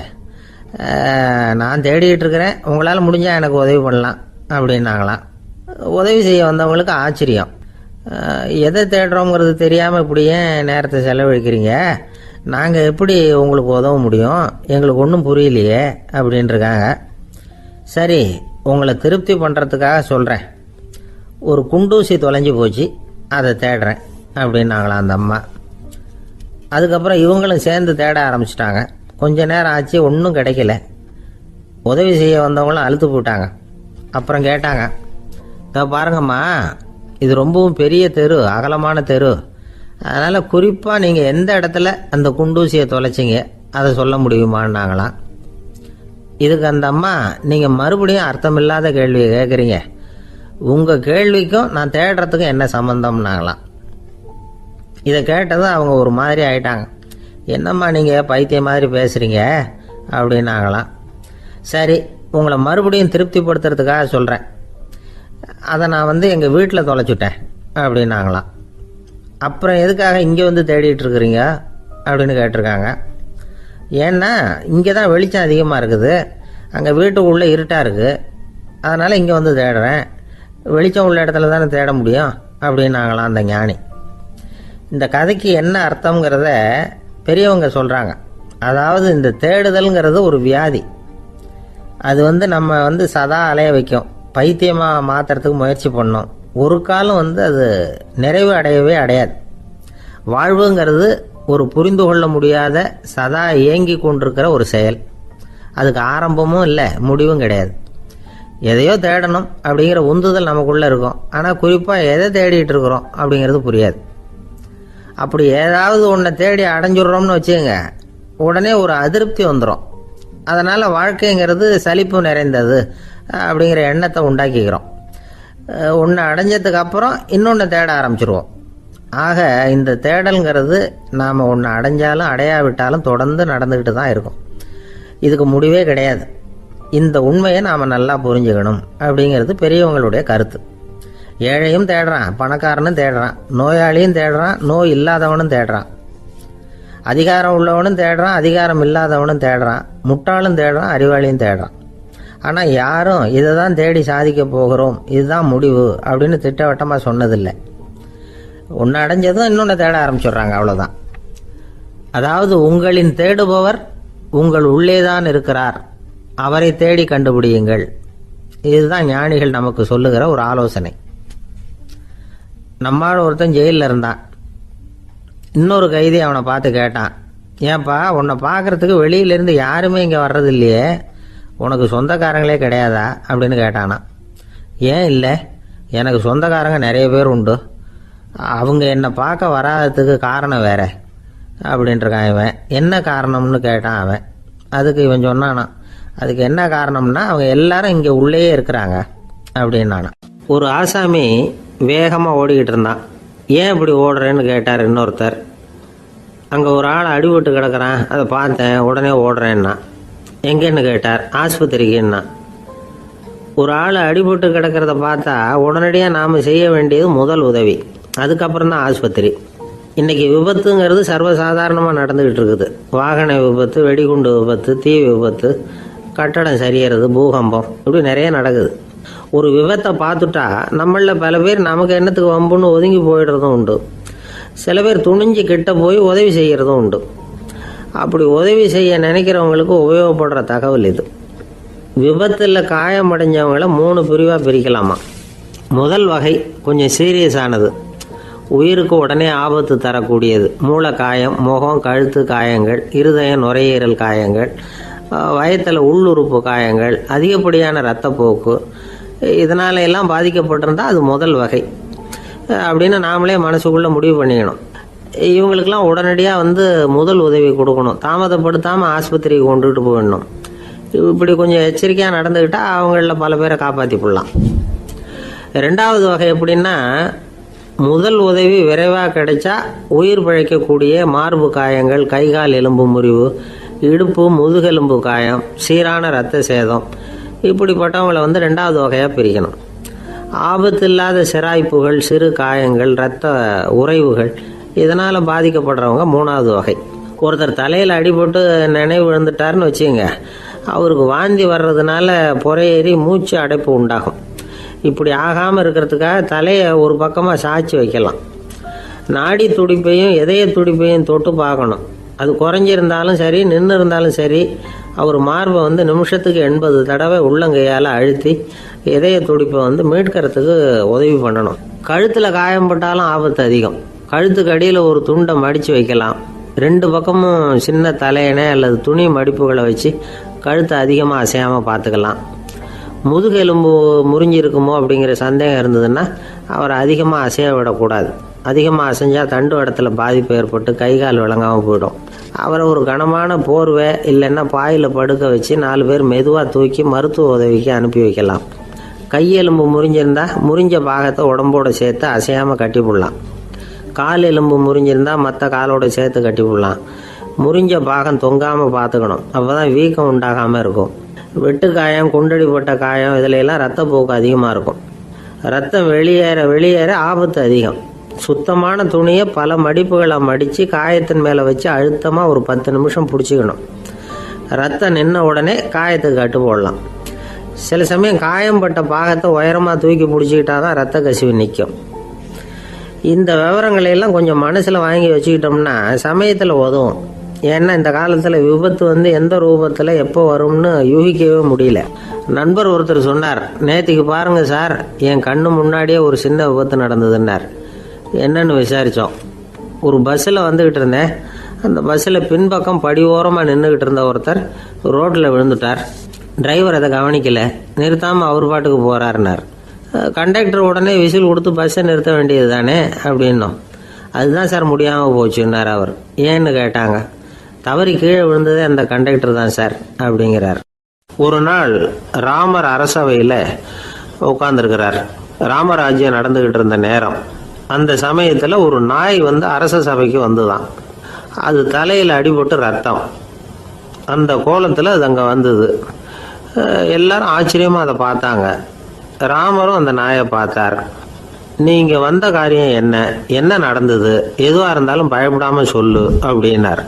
நான் தேடிட்டு இருக்கிறேன், உங்களால் முடிஞ்சால் எனக்கு உதவி பண்ணலாம் அப்படின்னாங்களாம். உதவி செய்ய வந்தவங்களுக்கு ஆச்சரியம். எதை தேடுறோங்கிறது தெரியாமல் இப்படி ஏன் நேரத்தை செலவழிக்கிறீங்க, நாங்கள் எப்படி உங்களுக்கு உதவ முடியும், எங்களுக்கு ஒன்றும் புரியலையே அப்படின்ட்டுருக்காங்க. சரி, உங்களை திருப்தி பண்ணுறதுக்காக சொல்கிறேன், ஒரு குண்டூசி தொலைஞ்சி போச்சு, அதை தேடுறேன் அப்படின்னாங்களாம் அந்த அம்மா. அதுக்கப்புறம் இவங்களும் சேர்ந்து தேட ஆரம்பிச்சிட்டாங்க. கொஞ்ச நேரம் ஆச்சு, ஒன்றும் கிடைக்கல. உதவி செய்ய வந்தவங்களும் அழுத்து போட்டாங்க. அப்புறம் கேட்டாங்க, பாருங்கம்மா, இது ரொம்பவும் பெரிய தெரு, அகலமான தெரு, அதனால் குறிப்பாக நீங்கள் எந்த இடத்துல அந்த குண்டூசியை தொலைச்சிங்க அதை சொல்ல முடியுமான்னாங்களாம். இதுக்கு அந்த அம்மா, நீங்கள் மறுபடியும் அர்த்தமில்லாத கேள்வியை கேட்குறீங்க, உங்கள் கேள்விக்கும் நான் தேடுறதுக்கும் என்ன சம்மந்தம்னாங்களாம். இதை கேட்டதும் அவங்க ஒரு மாதிரி ஆயிட்டாங்க. என்னம்மா நீங்கள் பைத்தியம் மாதிரி பேசுகிறீங்க அப்படின்னாங்களாம். சரி, உங்களை மறுபடியும் திருப்திப்படுத்துறதுக்காக சொல்கிறேன், அதை நான் எங்கள் வீட்டில் தொலைச்சுட்டேன் அப்படின்னாங்களாம். அப்புறம் எதுக்காக இங்கே தேடிட்டு இருக்கிறீங்க அப்படின்னு கேட்டிருக்காங்க. ஏன்னா இங்கே தான் வெளிச்சம் அதிகமாக இருக்குது, அங்கே வீட்டுக்குள்ளே இருட்டாக இருக்குது, அதனால் இங்கே தேடுறேன், வெளிச்சம் உள்ள இடத்துல தானே தேட முடியும் அப்படின்னாங்களாம் அந்த ஞானி. இந்த கதைக்கு என்ன அர்த்தங்கிறத பெரியவங்க சொல்கிறாங்க. அதாவது இந்த தேடுதல்ங்கிறது ஒரு வியாதி. அது நம்ம சதா அலைய வைக்கும், பைத்தியமாக மாற்றுறதுக்கு முயற்சி பண்ணோம். ஒரு காலம் அது நிறைவு அடையவே அடையாது. வாழ்வுங்கிறது ஒரு புரிந்து கொள்ள முடியாத சதா இயங்கி கொண்டிருக்கிற ஒரு செயல். அதுக்கு ஆரம்பமும் இல்லை, முடிவும் கிடையாது. எதையோ தேடணும் அப்படிங்கிற உந்துதல் நமக்குள்ளே இருக்கும், ஆனால் குறிப்பாக எதை தேடிட்டு இருக்கிறோம் அப்படிங்கிறது புரியாது. அப்படி ஏதாவது ஒன்றை தேடி அடைஞ்சிடுறோம்னு வச்சுக்கோங்க, உடனே ஒரு அதிருப்தி வந்துடும். அதனால் வாழ்க்கைங்கிறது சலிப்பு நிறைந்தது அப்படிங்கிற எண்ணத்தை உண்டாக்கிக்கிறோம். ஒன்று அடைஞ்சதுக்கு அப்புறம் இன்னொன்று தேட ஆரம்பிச்சிருவோம். ஆக இந்த தேடல்ங்கிறது நாம் ஒன்று அடைஞ்சாலும் அடையாவிட்டாலும் தொடர்ந்து நடந்துக்கிட்டு தான் இருக்கும். இதுக்கு முடிவே கிடையாது. இந்த உண்மையை நாம் நல்லா புரிஞ்சுக்கணும் அப்படிங்கிறது பெரியவங்களுடைய கருத்து. ஏழையும் தேடுறான், பணக்காரனும் தேடுறான், நோயாளியும் தேடுறான், நோய் இல்லாதவனும் தேடுறான், அதிகாரம் உள்ளவனும் தேடுறான், அதிகாரம் இல்லாதவனும் தேடுறான், முட்டாளும் தேடுறான், அறிவாளியும் தேடுறான். ஆனால் யாரும் இதை தான் தேடி சாதிக்க போகிறோம், இதுதான் முடிவு அப்படின்னு திட்டவட்டமாக சொன்னதில்லை. ஒன்று அடைஞ்சதும் இன்னொன்று தேட ஆரம்பிச்சிடுறாங்க, அவ்வளோதான். அதாவது உங்களின் தேடுபவர் உங்கள் உள்ளேதான் இருக்கிறார், அவரை தேடி கண்டுபிடியுங்கள். இதுதான் ஞானிகள் நமக்கு சொல்லுகிற ஒரு ஆலோசனை. நம்மால் ஒருத்தன் ஜெயிலில் இருந்தான். இன்னொரு கைதி அவனை பார்த்து கேட்டான், ஏன்பா உன்னை பார்க்கறதுக்கு வெளியிலேருந்து யாருமே இங்கே வர்றது இல்லையே, உனக்கு சொந்தக்காரங்களே கிடையாதா அப்படின்னு கேட்டானா. ஏன் இல்லை, எனக்கு சொந்தக்காரங்க நிறைய பேர் உண்டு, அவங்க என்னை பார்க்க வராததுக்கு காரணம் வேற அப்படின்ட்டுருக்கான் இவன். என்ன காரணம்னு கேட்டான் அவன். அதுக்கு இவன் சொன்னானா, அதுக்கு என்ன காரணம்னா அவங்க எல்லாரும் இங்கே உள்ளேயே இருக்கிறாங்க அப்படின்னானா. ஒரு ஆசாமி வேகமாக ஓடிக்கிட்டு இருந்தான். ஏன் இப்படி ஓடுறேன்னு கேட்டார் இன்னொருத்தர். அங்கே ஒரு ஆள் அடிபட்டு கிடக்கிறான், அதை பார்த்தேன், உடனே ஓடுறேன்னா. எங்கேன்னு கேட்டார். ஆஸ்பத்திரிக்குன்னா. ஒரு ஆள் அடிபட்டு கிடக்கிறத பார்த்தா உடனடியாக நாம் செய்ய வேண்டியது முதல் உதவி, அதுக்கப்புறம் தான் ஆஸ்பத்திரி. இன்றைக்கி விபத்துங்கிறது சர்வசாதாரணமாக நடந்துக்கிட்டு இருக்குது. வாகன விபத்து, வெடிகுண்டு விபத்து, தீ விபத்து, கட்டடம் சரியறது, பூகம்பம், இப்படி நிறைய நடக்குது. ஒரு விபத்தை பார்த்துட்டா நம்மளில் பல பேர் நமக்கு என்னத்துக்கு வம்புன்னு ஒதுங்கி போயிடுறதும் உண்டு. சில பேர் துணிஞ்சு கிட்ட போய் உதவி செய்கிறதும் உண்டு. அப்படி உதவி செய்ய நினைக்கிறவங்களுக்கு உபயோகப்படுற தகவல் இது. விபத்தில் காயமடைஞ்சவங்களை 3 பிரிவாக பிரிக்கலாமா. முதல் வகை கொஞ்சம் சீரியஸானது, உயிருக்கு உடனே ஆபத்து தரக்கூடியது. மூளை காயம், முகம், கழுத்து காயங்கள், இருதயம், நுரையீரல் காயங்கள், வயத்தில் உள்ளுறுப்பு காயங்கள், அதிகப்படியான இரத்தப்போக்கு, இதனால எல்லாம் பாதிக்கப்பட்டிருந்தால் அது முதல் வகை அப்படின்னு நாமளே மனசுக்குள்ளே முடிவு பண்ணிக்கணும். இவங்களுக்கெல்லாம் உடனடியாக முதல் உதவி கொடுக்கணும். தாமதப்படுத்தாமல் ஆஸ்பத்திரிக்கு கொண்டுகிட்டு போயிடணும். இப்படி கொஞ்சம் எச்சரிக்கையாக நடந்துக்கிட்டால் அவங்களில் பல பேரை காப்பாற்றி போடலாம். 2வது வகை எப்படின்னா, முதல் உதவி விரைவாக கிடைச்சா உயிர் பிழைக்கக்கூடிய மார்பு காயங்கள், கைகால் எலும்பு முறிவு, இடுப்பு முதுகெலும்பு காயம், சீரான இரத்த சேதம், இப்படிப்பட்டவங்களை 2வது வகையாக பிரிக்கணும். ஆபத்து இல்லாத சிராய்ப்புகள், சிறு காயங்கள், இரத்த உறைவுகள், இதனால் பாதிக்கப்படுறவங்க 3வது வகை. ஒருத்தர் தலையில் அடிபட்டு நினைவு விழுந்துட்டாருன்னு வச்சுங்க, அவருக்கு வாந்தி வர்றதுனால புறையேறி மூச்சு அடைப்பு உண்டாகும். இப்படி ஆகாமல் இருக்கிறதுக்காக தலையை ஒரு பக்கமாக சாய்ச்சி வைக்கலாம். நாடி துடிப்பையும் இதய துடிப்பையும் தொட்டு பார்க்கணும். அது குறைஞ்சிருந்தாலும் சரி, நின்று இருந்தாலும் சரி, அவர் மார்பை நிமிஷத்துக்கு 80 தடவை உள்ளங்கையால் அழுத்தி இதய துடிப்பை மீட்கிறதுக்கு உதவி பண்ணணும். கழுத்தில் காயம்பட்டாலும் ஆபத்து அதிகம். கழுத்துக்கு அடியில் ஒரு துண்டை மடித்து வைக்கலாம். 2 பக்கமும் சின்ன தலையணை அல்லது துணி மடிப்புகளை வச்சு கழுத்தை அதிகமாக அசையாமல் பார்த்துக்கலாம். முதுகெலும்பு முறிஞ்சிருக்குமோ அப்படிங்கிற சந்தேகம் இருந்ததுன்னா அவரை அதிகமாக அசைய விடக்கூடாது. அதிகமாக அசைஞ்சால் தண்டு இடத்துல பாதிப்பு ஏற்பட்டு கைகால் விளங்காமல் போயிடும். அவரை ஒரு கனமான போர்வை இல்லைன்னா பாயில் படுக்க வச்சு 4 பேர் மெதுவாக தூக்கி மருத்துவ உதவிக்கு அனுப்பி வைக்கலாம். கையெலும்பு முறிஞ்சிருந்தால் முறிஞ்ச பாகத்தை உடம்போடு சேர்த்து அசையாமல் கட்டி போடலாம். கால் எலும்பு முறிஞ்சிருந்தால் மற்ற காலோடு சேர்த்து கட்டி போடலாம். முறிஞ்ச பாகம் தொங்காமல் பார்த்துக்கணும். அப்போ தான் வீக்கம் உண்டாகாமல் இருக்கும். வெட்டு காயம், குண்டடிப்பட்ட காயம், இதிலெல்லாம் ரத்தப்போக்கு அதிகமாக இருக்கும். ரத்தம் வெளியேற ஆபத்து அதிகம். சுத்தமான துணியை பல மடிப்புகளை மடித்து காயத்தின் மேலே வச்சு அழுத்தமாக ஒரு 10 நிமிஷம் பிடிச்சிக்கணும். ரத்தம் நின்ன உடனே காயத்துக்கு கட்டு போடலாம். சில சமயம் காயம்பட்ட பாகத்தை உயரமாக தூக்கி பிடிச்சிக்கிட்டா தான் ரத்த கசிவு நிற்கும். இந்த விவரங்களையெல்லாம் கொஞ்சம் மனசில் வாங்கி வச்சுக்கிட்டோம்னா சமயத்தில் உதவும். ஏன்னா இந்த காலத்தில் விபத்து எந்த ரூபத்தில் எப்போ வரும்னு யூகிக்கவே முடியல. நண்பர் ஒருத்தர் சொன்னார், நேற்றுக்கு பாருங்க சார், என் கண்ணு முன்னாடியே ஒரு சின்ன விபத்து நடந்ததுன்னார். என்னன்னு விசாரித்தோம். ஒரு பஸ்ஸில் வந்துக்கிட்டு இருந்தேன். அந்த பஸ்ஸில் பின்பக்கம் படி ஓரமாக நின்றுக்கிட்டு இருந்த ஒருத்தர் ரோட்டில் விழுந்துட்டார். டிரைவர் அதை கவனிக்கலை, நிறுத்தாமல் அவர் பாட்டுக்கு போகிறாருனார். கண்டக்டர் உடனே விசில் கொடுத்து பஸ்ஸை நிறுத்த வேண்டியது தானே அப்படின்னோம். அதுதான் சார் முடியாமல் போச்சுன்னார் அவர். ஏன்னு கேட்டாங்க. தவறி கீழே விழுந்ததே அந்த கண்டக்டர் தான் சார் அப்படிங்கிறார். ஒரு நாள் ராமர் அரசவையில் உட்கார்ந்துருக்கிறார். ராமராஜ்யம் நடந்துக்கிட்டு இருந்த நேரம். அந்த சமயத்தில் ஒரு நாய் அரச சபைக்கு வந்துதான். அது தலையில் அடிபட்டு ரத்தம். அந்த கோலத்தில் அது அங்கே வந்தது. எல்லாரும் ஆச்சரியமாக அதை பார்த்தாங்க. ராமரும் அந்த நாயை பார்த்தார். நீங்கள் வந்த காரியம் என்ன நடந்தது, எதுவாக இருந்தாலும் பயப்படாமல் சொல்லு அப்படின்னார்.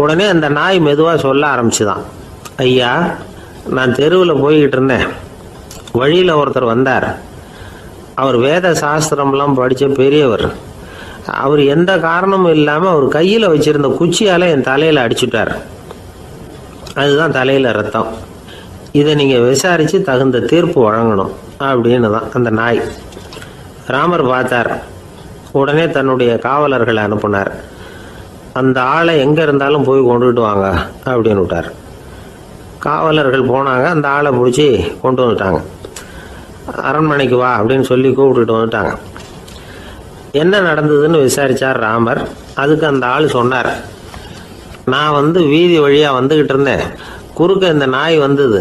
உடனே அந்த நாய் மெதுவாக சொல்ல ஆரம்பிச்சுதான். ஐயா, நான் தெருவில் போய்கிட்டு இருந்தேன். வழியில் ஒருத்தர் வந்தார். அவர் வேத சாஸ்திரம்லாம் படித்த பெரியவர். அவர் எந்த காரணமும் இல்லாமல் அவர் கையில் வச்சிருந்த குச்சியால் என் தலையில் அடிச்சுட்டார். அதுதான் தலையில் ரத்தம். இதை நீங்கள் விசாரித்து தகுந்த தீர்ப்பு வழங்கணும் அப்படின்னு தான் அந்த நாய். ராமர் பார்த்தார். உடனே தன்னுடைய காவலர்களை அனுப்புனார். அந்த ஆளை எங்கே இருந்தாலும் போய் கொண்டுகிட்டு வாங்க அப்படின்னு விட்டார். காவலர்கள் போனாங்க. அந்த ஆளை பிடிச்சி கொண்டு வந்துட்டாங்க. அரண்மனைக்கு வா அப்படின்னு சொல்லி கூப்பிட்டுட்டு வந்துட்டாங்க. என்ன நடந்ததுன்னு விசாரித்தார் ராமர். அதுக்கு அந்த ஆள் சொன்னார், நான் வீதி வழியாக வந்துக்கிட்டு இருந்தேன். குறுக்க இந்த நாய் வந்தது.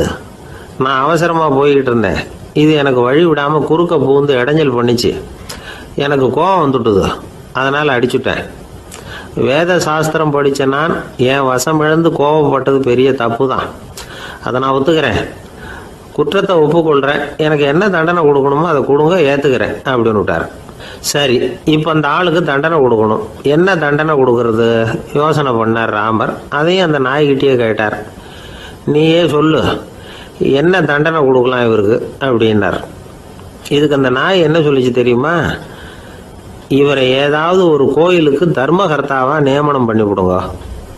நான் அவசரமாக போய்கிட்டு இருந்தேன். இது எனக்கு வழி விடாமல் குறுக்க பூந்து இடைஞ்சல் பண்ணிச்சு. எனக்கு கோபம் வந்துட்டுது. அதனால் அடிச்சுட்டேன். வேத சாஸ்திரம் படித்த நான் என் வசம் இழந்து கோபப்பட்டது பெரிய தப்பு தான். அதை நான் ஒத்துக்கிறேன். குற்றத்தை ஒப்புக்கொள்கிறேன், எனக்கு என்ன தண்டனை கொடுக்கணுமோ அதை கொடுங்க, ஏற்றுக்கிறேன் அப்படின்னு விட்டார். சரி, இப்போ அந்த ஆளுக்கு தண்டனை கொடுக்கணும். என்ன தண்டனை கொடுக்கறது யோசனை பண்ணார் ராமர். அதையும் அந்த நாய்கிட்டே கேட்டார். நீயே சொல்லு, என்ன தண்டனை கொடுக்கலாம் இவருக்கு அப்படின்னார். இதுக்கு அந்த நாய் என்ன சொல்லிச்சு தெரியுமா? இவரை ஏதாவது ஒரு கோயிலுக்கு தர்மகர்த்தாவாக நியமனம் பண்ணி விடுங்க,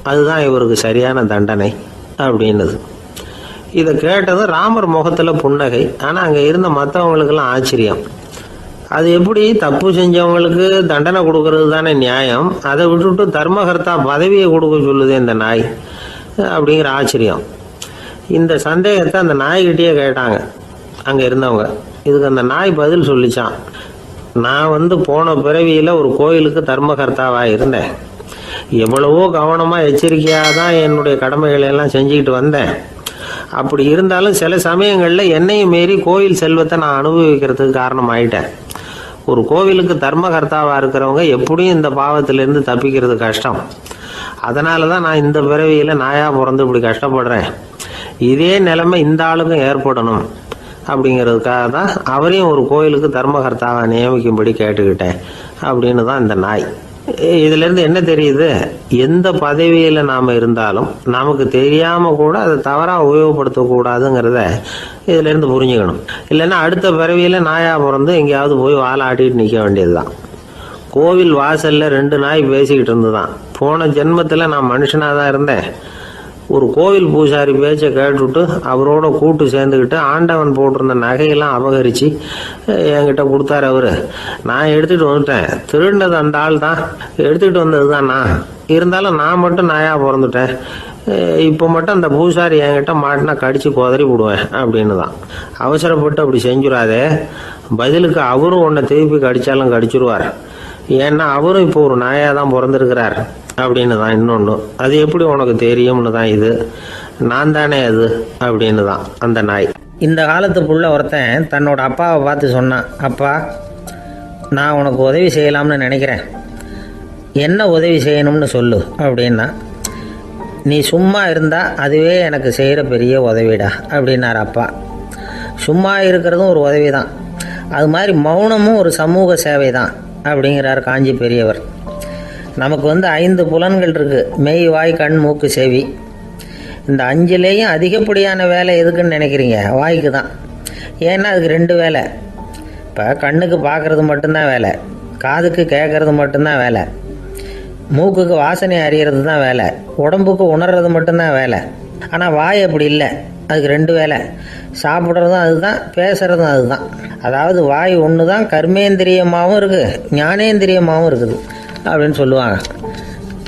அதுதான் இவருக்கு சரியான தண்டனை அப்படின்னுது. இதை கேட்டதும் ராமர் முகத்தில் புன்னகை. ஆனால் அங்கே இருந்த மற்றவங்களுக்கெல்லாம் ஆச்சரியம். அது எப்படி, தப்பு செஞ்சவங்களுக்கு தண்டனை கொடுக்கறது தானே நியாயம், அதை விட்டுட்டு தர்மகர்த்தா பதவியை கொடுக்க சொல்லுது இந்த நாய் அப்படிங்கிற ஆச்சரியம். இந்த சந்தேகத்தை அந்த நாய்கிட்டே கேட்டாங்க அங்கே இருந்தவங்க. இதுக்கு அந்த நாய் பதில் சொல்லிச்சான். நான் போன பிறவியில் ஒரு கோயிலுக்கு தர்மகர்த்தாவாக இருந்தேன். எவ்வளவோ கவனமாக எச்சரிக்கையாக தான் என்னுடைய கடமைகளை எல்லாம் செஞ்சுக்கிட்டு வந்தேன். அப்படி இருந்தாலும் சில சமயங்களில் என்னையும் மீறி கோயில் செல்வத்தை நான் அனுபவிக்கிறதுக்கு காரணம் ஆயிட்டேன். ஒரு கோவிலுக்கு தர்மகர்த்தாவாக இருக்கிறவங்க எப்படியும் இந்த பாவத்திலேருந்து தப்பிக்கிறது கஷ்டம். அதனால தான் நான் இந்த பிறவியில் நாயாக பிறந்து இப்படி கஷ்டப்படுறேன். இதே நிலைமை இந்த ஆளுக்கும் ஏற்படணும் அப்படிங்கிறதுக்காக தான் அவரையும் ஒரு கோயிலுக்கு தர்மகர்த்தாவை நியமிக்கும்படி கேட்டுக்கிட்டேன் அப்படின்னு தான் இந்த நாய். இதிலேருந்து என்ன தெரியுது? எந்த பதவியில் நாம் இருந்தாலும் நமக்கு தெரியாமல் கூட அதை தவறாக உபயோகப்படுத்தக்கூடாதுங்கிறத இதிலேருந்து புரிஞ்சுக்கணும். இல்லைன்னா அடுத்த பிறவியில் நாயாக பிறந்து எங்கேயாவது போய் வாழை ஆட்டிட்டு நிற்க வேண்டியது தான். கோவில் வாசலில் 2 நாய் பேசிக்கிட்டு இருந்துதான். போன ஜென்மத்தில் நான் மனுஷனாக தான் இருந்தேன். ஒரு கோவில் பூசாரி பேச்சை கேட்டுவிட்டு அவரோட கூட்டு சேர்ந்துக்கிட்டு ஆண்டவன் போட்டிருந்த நகையெல்லாம் அபகரித்து என்கிட்ட கொடுத்தாரு அவர். நான் எடுத்துகிட்டு வந்துட்டேன். திருடினது அந்த ஆள் தான், எடுத்துக்கிட்டு வந்தது தான் நான். இருந்தாலும் நான் மட்டும் நாயாக பிறந்துட்டேன். இப்போ மட்டும் அந்த பூசாரி என்கிட்ட மாட்டினா கடிச்சு குதறி விடுவேன் அப்படின்னு தான். அவசரப்பட்டு அப்படி செஞ்சுடாதே, பதிலுக்கு அவரும் உன்னை திருப்பி கடித்தாலும் கடிச்சிருவார். ஏன்னா அவரும் இப்போ ஒரு நாயாக தான் பிறந்திருக்கிறார் அப்படின்னு தான். இன்னொன்று, அது எப்படி உனக்கு தெரியும்னு தான். இது நான் தானே அது அப்படின்னு தான் அந்த நாய். இந்த காலத்துக்குள்ள ஒருத்தன் தன்னோட அப்பாவை பார்த்து சொன்னான், அப்பா நான் உனக்கு உதவி செய்யலாம்னு நினைக்கிறேன், என்ன உதவி செய்யணும்னு சொல்லு அப்படின்னா. நீ சும்மா இருந்தால் அதுவே எனக்கு செய்கிற பெரிய உதவிடா அப்படின்னார் அப்பா. சும்மா இருக்கிறதும் ஒரு உதவி தான், அது மாதிரி மௌனமும் ஒரு சமூக சேவை தான் அப்படிங்கிறார் காஞ்சி பெரியவர். நமக்கு 5 புலன்கள் இருக்குது, மெய், வாய், கண், மூக்கு, செவி. இந்த 5லேயும் அதிகப்படியான வேலை எதுக்குன்னு நினைக்கிறீங்க? வாய்க்கு தான். ஏன்னா அதுக்கு 2 வேலை. இப்போ கண்ணுக்கு பார்க்குறது மட்டும்தான் வேலை, காதுக்கு கேட்குறது மட்டும்தான் வேலை, மூக்குக்கு வாசனை அறியறது தான் வேலை, உடம்புக்கு உணர்றது மட்டும்தான் வேலை. ஆனால் வாய் அப்படி இல்லை, அதுக்கு 2 வேலை. சாப்பிட்றதும் அதுதான், பேசுகிறதும் அதுதான். அதாவது வாய் ஒன்று தான் கர்மேந்திரியமாகவும் இருக்குது, ஞானேந்திரியமாகவும் இருக்குது அப்படின்னு சொல்லுவாங்க.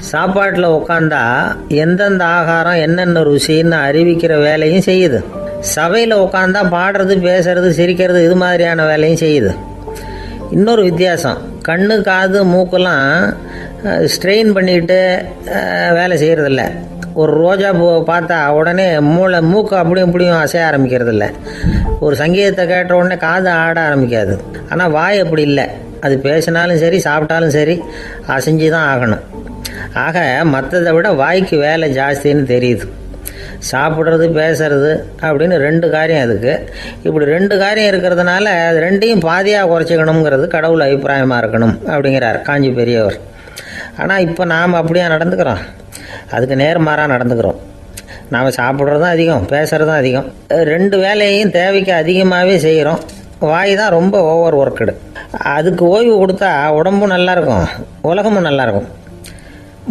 சாப்பாட்டில் உட்காந்தா எந்தெந்த ஆகாரம் என்னென்ன ருசின்னு அறிவிக்கிற வேலையும் செய்யுது. சபையில் உட்காந்தா பாடுறது, பேசுறது, சிரிக்கிறது, இது மாதிரியான வேலையும் செய்யுது. இன்னொரு வித்தியாசம், கண்ணு, காது, மூக்கெல்லாம் ஸ்ட்ரெயின் பண்ணிக்கிட்டு வேலை செய்கிறதில்ல. ஒரு ரோஜா பூவை பார்த்தா உடனே மூக்கு அப்படியும் இப்படியும் அசைய ஆரம்பிக்கிறதில்ல. ஒரு சங்கீதத்தை கேட்ட உடனே காது ஆட ஆரம்பிக்காது. ஆனால் வாய் அப்படி இல்லை, அது பேசினாலும் சரி சாப்பிட்டாலும் சரி அசைஞ்சு தான் ஆகணும். ஆக மற்றதை விட வாய்க்கு வேலை ஜாஸ்தின்னு தெரியுது. சாப்பிட்றது, பேசுறது அப்படின்னு 2 காரியம் அதுக்கு. இப்படி 2 காரியம் இருக்கிறதுனால அது 2ஐயும் பாதியாக குறைச்சிக்கணுங்கிறது கடவுள் அபிப்பிராயமாக இருக்கணும் அப்படிங்கிறார் காஞ்சி பெரியவர். ஆனால் இப்போ நாம் அப்படியா நடந்துக்கிறோம்? அதுக்கு நேர்மாறாக நடந்துக்கிறோம். நாம் சாப்பிட்றதும் அதிகம், பேசுகிறதும் அதிகம், 2 வேலையையும் தேவைக்கு அதிகமாகவே செய்கிறோம். வாய் தான் ரொம்ப ஓவர் ஒர்க்குடு. அதுக்கு ஓய்வு கொடுத்தா உடம்பும் நல்லாயிருக்கும், உலகமும் நல்லாயிருக்கும்.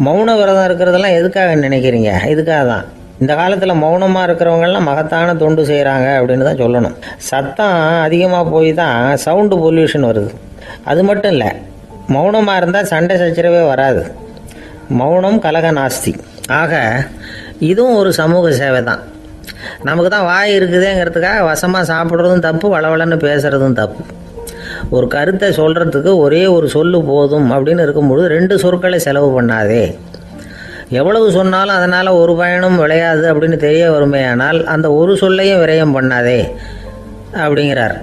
மௌன விரதம் இருக்கிறதெல்லாம் எதுக்காக நினைக்கிறீங்க? இதுக்காக தான். இந்த காலத்தில் மௌனமாக இருக்கிறவங்கெல்லாம் மகத்தான தொண்டு செய்கிறாங்க அப்படின்னு தான் சொல்லணும். சத்தம் அதிகமாக போய் தான் சவுண்டு பொல்யூஷன் வருது. அது மட்டும் இல்லை, மௌனமாக இருந்தால் சண்டை சச்சரவே வராது. மௌனம் கலக நாஸ்தி. ஆக இதுவும் ஒரு சமூக சேவை தான். நமக்கு தான் வாய் இருக்குதேங்கிறதுக்காக வசமாக சாப்பிட்றதும் தப்பு, வளவளன்னு பேசுகிறதும் தப்பு. ஒரு கருத்தை சொல்கிறதுக்கு ஒரே ஒரு சொல்லு போதும் அப்படின்னு இருக்கும்பொழுது 2 சொற்களை செலவு பண்ணாதே. எவ்வளவு சொன்னாலும் அதனால் ஒரு பயனும் விளையாது அப்படின்னு தெரிய வருமே. ஆனால் அந்த ஒரு சொல்லையும் விரயம் பண்ணாதே அப்படிங்கிறார்.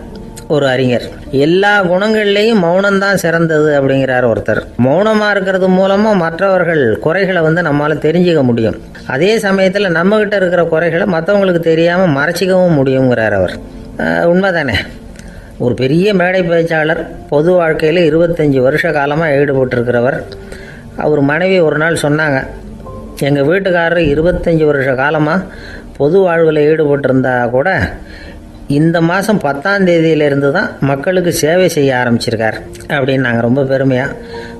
ஒரு அறிஞர். எல்லா குணங்கள்லேயும் மௌனம்தான் சிறந்தது அப்படிங்கிறார் ஒருத்தர். மௌனமாக இருக்கிறது மூலமாக மற்றவர்கள் குறைகளை நம்மளால் தெரிஞ்சுக்க முடியும். அதே சமயத்தில் நம்மகிட்ட இருக்கிற குறைகளை மற்றவங்களுக்கு தெரியாமல் மறைச்சிக்கவும் முடியுங்கிறார் அவர். உண்மைதானே? ஒரு பெரிய மேடை பேச்சாளர், பொது வாழ்க்கையில் 25 வருஷ காலமாக ஈடுபட்டிருக்கிறவர். அவர் மனைவி ஒரு நாள் சொன்னாங்க, எங்கள் வீட்டுக்காரர் 25 வருஷ காலமாக பொது வாழ்வில் ஈடுபட்டிருந்தா கூட இந்த மாதம் 10ஆம் தேதியிலேருந்து தான் மக்களுக்கு சேவை செய்ய ஆரம்பிச்சிருக்கார் அப்படின்னு நாங்கள் ரொம்ப பெருமையாக.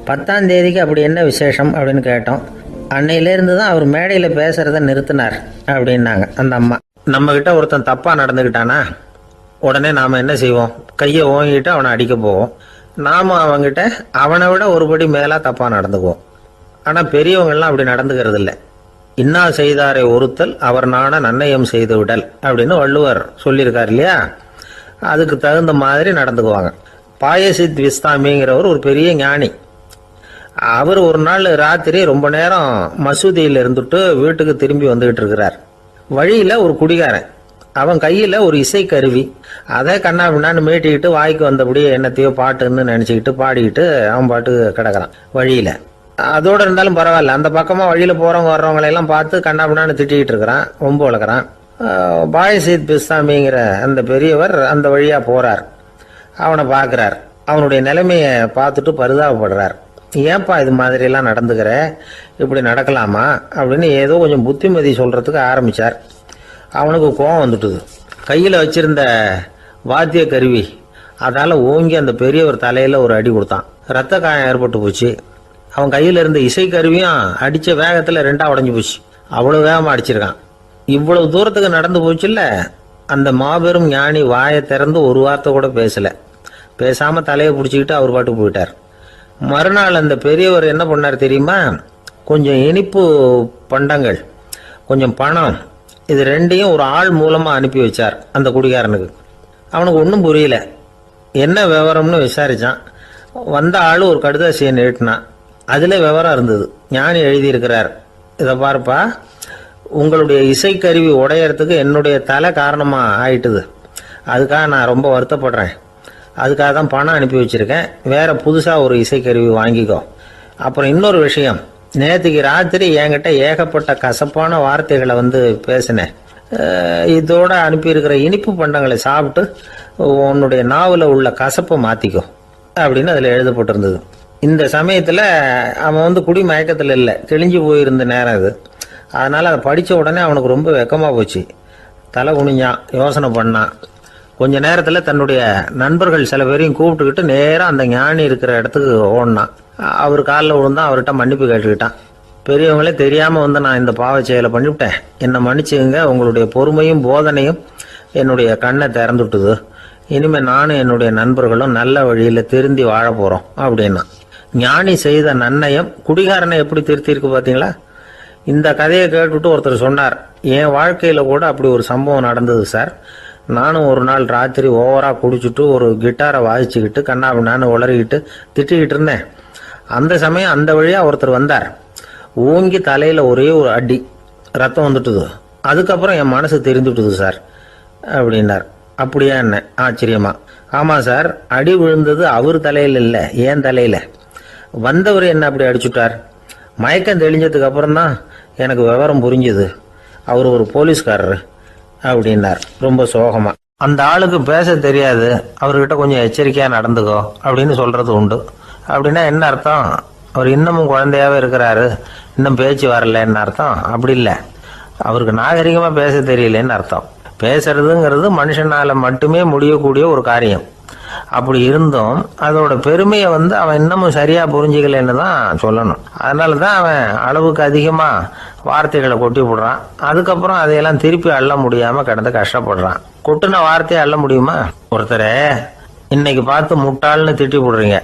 10ஆம் தேதிக்கு அப்படி என்ன விசேஷம் அப்படின்னு கேட்டோம். அன்னையிலேருந்து தான் அவர் மேடையில் பேசுகிறத நிறுத்தினார் அப்படின்னாங்க அந்த அம்மா. நம்மக்கிட்ட ஒருத்தன் தப்பாக நடந்துக்கிட்டானா உடனே நாம் என்ன செய்வோம்? கையை ஓங்கிட்டு அவனை அடிக்க போவோம். நாம் அவங்ககிட்ட அவனை விட ஒருபடி மேலாக தப்பாக நடந்துக்குவோம். ஆனால் பெரியவங்கள்லாம் அப்படி நடந்துக்கிறது இல்லை. இன்னா செய்தாரை ஒருத்தல் அவர் நாண நன்னயம் செய்து விடல் அப்படின்னு வள்ளுவர் சொல்லியிருக்கார் இல்லையா? அதுக்கு தகுந்த மாதிரி நடந்துக்குவாங்க. பாயசித் விஸ்தாமிங்கிறவர் ஒரு பெரிய ஞானி. அவர் ஒரு நாள் ராத்திரி ரொம்ப நேரம் மசூதியில் இருந்துட்டு வீட்டுக்கு திரும்பி வந்துகிட்டு இருக்கிறார். வழியில் ஒரு குடிகாரன், அவன் கையில் ஒரு இசைக்கருவி, அதை கண்ணா பின்னான்னு மீட்டிக்கிட்டு வாய்க்கு வந்தபடியே என்னத்தையோ பாட்டுன்னு நினச்சிக்கிட்டு பாடிக்கிட்டு அவன் பாட்டுக்கு கிடக்கிறான் வழியில். அதோடு இருந்தாலும் பரவாயில்ல, அந்த பக்கமாக வழியில் போகிறவங்க வர்றவங்களையெல்லாம் பார்த்து கண்ணா பின்னான்னு திட்டிகிட்டு இருக்கிறான், ரொம்ப வளர்க்குறான். பாயசீத் பிஸ்தாமிங்கிற அந்த பெரியவர் அந்த வழியாக போகிறார். அவனை பார்க்குறார். அவனுடைய நிலைமையை பார்த்துட்டு பரிதாபப்படுறார். ஏன்பா இது மாதிரிலாம் நடந்துக்கிற, இப்படி நடக்கலாமா அப்படின்னு ஏதோ கொஞ்சம் புத்திமதி சொல்கிறதுக்கு ஆரம்பித்தார். அவனுக்கு கோபம் வந்துட்டுது. கையில் வச்சிருந்த வாத்திய கருவி அதால் ஓங்கி அந்த பெரியவர் தலையில் ஒரு அடி கொடுத்தான். ரத்த காயம் ஏற்பட்டு போச்சு. அவன் கையில் இருந்த இசைக்கருவியும் அடித்த வேகத்தில் 2ஆக உடஞ்சி போச்சு. அவ்வளோ வேகமாக அடிச்சிருக்கான். இவ்வளவு தூரத்துக்கு நடந்து போச்சுல்ல, அந்த மாபெரும் ஞானி வாயை திறந்து ஒரு வார்த்தை கூட பேசலை. பேசாமல் தலையை பிடிச்சிக்கிட்டு அவர் பாட்டுக்கு போயிட்டார். மறுநாள் அந்த பெரியவர் என்ன பண்ணார் தெரியுமா? கொஞ்சம் இனிப்பு பண்டங்கள், கொஞ்சம் பணம், இது 2ஐயும் ஒரு ஆள் மூலமாக அனுப்பி வச்சார் அந்த குடிகாரனுக்கு. அவனுக்கு ஒன்றும் புரியல. என்ன விவரம்னு விசாரித்தான். வந்த ஆள் ஒரு கடுதாசியை நீட்டினான். அதில் விவரம் இருந்தது. ஞானி எழுதியிருக்கிறார், இதை பார்ப்பா, உங்களுடைய இசைக்கருவி உடையறதுக்கு என்னுடைய தலை காரணமாக ஆயிட்டுது. அதுக்காக நான் ரொம்ப வருத்தப்படுறேன். அதுக்காக தான் பணம் அனுப்பி வச்சுருக்கேன். வேறு புதுசாக ஒரு இசைக்கருவி வாங்கிக்கோ. அப்புறம் இன்னொரு விஷயம், நேற்றுக்கு ராத்திரி என்கிட்ட ஏகப்பட்ட கசப்பான வார்த்தைகளை பேசினேன். இதோட அனுப்பியிருக்கிற இனிப்பு பண்டங்களை சாப்பிட்டு உன்னுடைய நாவில் உள்ள கசப்பை மாற்றிக்கோ அப்படின்னு அதில் எழுதப்பட்டிருந்தது. இந்த சமயத்தில் அவன் குடி மயக்கத்தில் இல்லை, தெளிஞ்சு போயிருந்த நேரம் இது. அதனால் அதை படித்த உடனே அவனுக்கு ரொம்ப வெக்கமாக போச்சு. தலை குனிஞ்சான், யோசனை பண்ணான். கொஞ்ச நேரத்தில் தன்னுடைய நண்பர்கள் சில பேரையும் கூப்பிட்டுக்கிட்டு நேராக அந்த ஞானி இருக்கிற இடத்துக்கு ஓடினான். அவர் காலில் விழுந்தான். அவர்கிட்ட மன்னிப்பு கேட்டுக்கிட்டான். பெரியவங்களே தெரியாமல் நான் இந்த பாவ செயலை பண்ணிவிட்டேன், என்னை மன்னிச்சுங்க. உங்களுடைய பொறுமையும் போதனையும் என்னுடைய கண்ணை திறந்துட்டுது. இனிமேல் நானும் என்னுடைய நண்பர்களும் நல்ல வழியில் திருந்தி வாழ போகிறோம் அப்படின்னா. ஞானி செய்த நன்னயம் குடிகாரனை எப்படி திருத்திருக்கு பார்த்தீங்களா? இந்த கதையை கேட்டுவிட்டு ஒருத்தர் சொன்னார், என் வாழ்க்கையில் கூட அப்படி ஒரு சம்பவம் நடந்தது சார். நானும் ஒரு நாள் ராத்திரி ஓவராக குடிச்சிட்டு ஒரு கிட்டாரை வாசிச்சுக்கிட்டு கண்ணாபின்னான்னு உளறிக்கிட்டு திட்டிக்கிட்டு இருந்தேன். அந்த சமயம் அந்த வழியாக ஒருத்தர் வந்தார். ஓங்கி தலையில் ஒரே ஒரு அடி, ரத்தம் வந்துட்டுது. அதுக்கப்புறம் என் மனசு தெரிந்துவிட்டுது சார் அப்படின்னார். அப்படியா என்ன? ஆச்சரியமா. ஆமாம் சார், அடி விழுந்தது அவர் தலையில் இல்லை, ஏன் தலையில். வந்தவர் என்ன அப்படி அடிச்சுட்டார். மயக்கம் தெளிஞ்சதுக்கு அப்புறம் தான் எனக்கு விவரம் புரிஞ்சுது. அவர் ஒரு போலீஸ்காரரு அப்படின்னார் ரொம்ப சோகமா. அந்த ஆளுக்கு பேச தெரியாது, அவர்கிட்ட கொஞ்சம் எச்சரிக்கையாக நடந்துக்கோ அப்படின்னு சொல்கிறது உண்டு. அப்படின்னா என்ன அர்த்தம்? அவர் இன்னமும் குழந்தையாகவே இருக்கிறாரு, இன்னும் பேச்சு வரலன்னு அர்த்தம்? அப்படி இல்லை, அவருக்கு நாகரிகமாக பேச தெரியலன்னு அர்த்தம். பேசுறதுங்கிறது மனுஷனால் மட்டுமே முடியக்கூடிய ஒரு காரியம். அப்படி இருந்தும் அதோட பெருமையை அவன் இன்னமும் சரியாக புரிஞ்சிக்கலன்னு தான் சொல்லணும். அதனால தான் அவன் அளவுக்கு அதிகமாக வார்த்தைகளை கொட்டி விடுறான். அதுக்கப்புறம் அதையெல்லாம் திருப்பி அள்ள முடியாமல் கிடந்து கஷ்டப்படுறான். கொட்டின வார்த்தையை அள்ள முடியுமா? ஒருத்தரை இன்னைக்கு பார்த்து முட்டாள்னு திட்டி விடுறீங்க,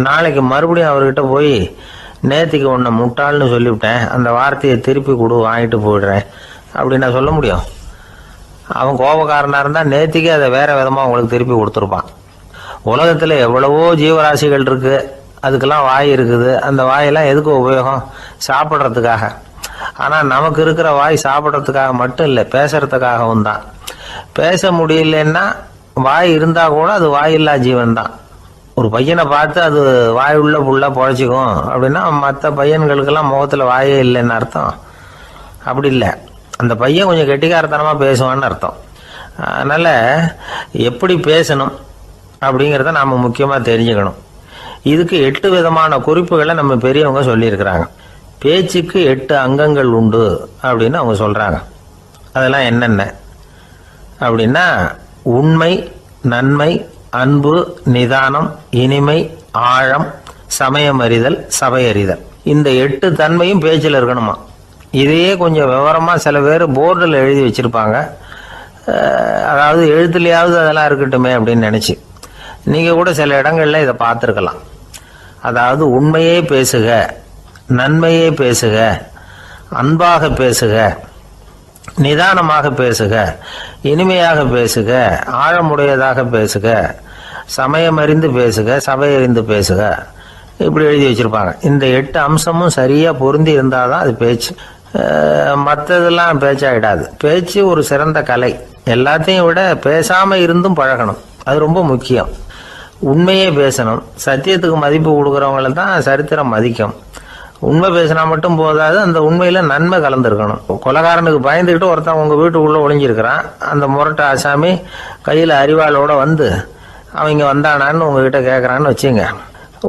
நாளைக்கு மறுபடியும் அவர்கிட்ட போய் நேற்றுக்கு உன்னை முட்டாள்னு சொல்லிவிட்டேன், அந்த வார்த்தையை திருப்பி கொடு, வாங்கிட்டு போயிடுறேன் அப்படின்னு சொல்ல முடியும்? அவன் கோபக்காரனாக இருந்தால் நேற்றுக்கே அதை வேற விதமாக உங்களுக்கு திருப்பி கொடுத்துருப்பான். உலகத்தில் எவ்வளவோ ஜீவராசிகள் இருக்குது, அதுக்கெல்லாம் வாய் இருக்குது. அந்த வாயெல்லாம் எதுக்கு உபயோகம்? சாப்பிட்றதுக்காக. ஆனால் நமக்கு இருக்கிற வாய் சாப்பிட்றதுக்காக மட்டும் இல்லை, பேசுறதுக்காகவும் தான். பேச முடியலன்னா வாய் இருந்தா கூட அது வாயில்லா ஜீவன் தான். ஒரு பையனை பார்த்து அது வாய் உள்ள புள்ள பொழைச்சிக்கும் அப்படின்னா மற்ற பையன்களுக்கெல்லாம் முகத்துல வாயே இல்லைன்னு அர்த்தம். அப்படி இல்லை, அந்த பையன் கொஞ்சம் கெட்டிக்காரத்தனமா பேசுவான்னு அர்த்தம். அதனால எப்படி பேசணும் அப்படிங்கிறத நாம முக்கியமா தெரிஞ்சுக்கணும். இதுக்கு 8 விதமான குறிப்புகளை நம்ம பெரியவங்க சொல்லியிருக்கிறாங்க. பேச்சுக்கு 8 அங்கங்கள் உண்டு அப்படின்னு அவங்க சொல்றாங்க. அதெல்லாம் என்னென்ன அப்படின்னா உண்மை, நன்மை, அன்பு, நிதானம், இனிமை, ஆழம், சமயம் அறிதல், சபை அறிதல். இந்த 8 தன்மையும் பேச்சில் இருக்கணுமா. இதையே கொஞ்சம் விவரமா சில பேர் போர்டில் எழுதி வச்சிருப்பாங்க. அதாவது எழுத்துலையாவது அதெல்லாம் இருக்கட்டுமே அப்படின்னு நினைச்சு நீங்க கூட சில இடங்கள்ல இதை பார்த்துருக்கலாம். அதாவது உண்மையே பேசுக, நன்மையே பேசுக, அன்பாக பேசுக, நிதானமாக பேசுக, இனிமையாக பேசுக, ஆழமுடையதாக பேசுக, சமயம் அறிந்து பேசுக, சபை அறிந்து பேசுக, இப்படி எழுதி வச்சிருப்பாங்க. இந்த 8 அம்சமும் சரியா பொருந்தி இருந்தாதான் அது பேச்சு. மற்றதெல்லாம் பேச்சாயிடாது. பேச்சு ஒரு சிறந்த கலை. எல்லாத்தையும் விட பேசாம இருந்தும் பழகணும், அது ரொம்ப முக்கியம். உண்மையே பேசணும். சத்தியத்துக்கு மதிப்பு கொடுக்கறவங்கள தான் சரித்திரம் மதிக்கும். உண்மை பேசினா மட்டும் போதாது, அந்த உண்மையில நன்மை கலந்துருக்கணும். கொலைகாரனுக்கு பயந்துக்கிட்டு ஒருத்தன் உங்க வீட்டுக்குள்ள ஒளிஞ்சிருக்கிறான். அந்த முரட்டை ஆசாமி கையில அரிவாளோட வந்து அவங்க வந்தானான்னு உங்ககிட்ட கேட்கறான்னு வச்சுங்க.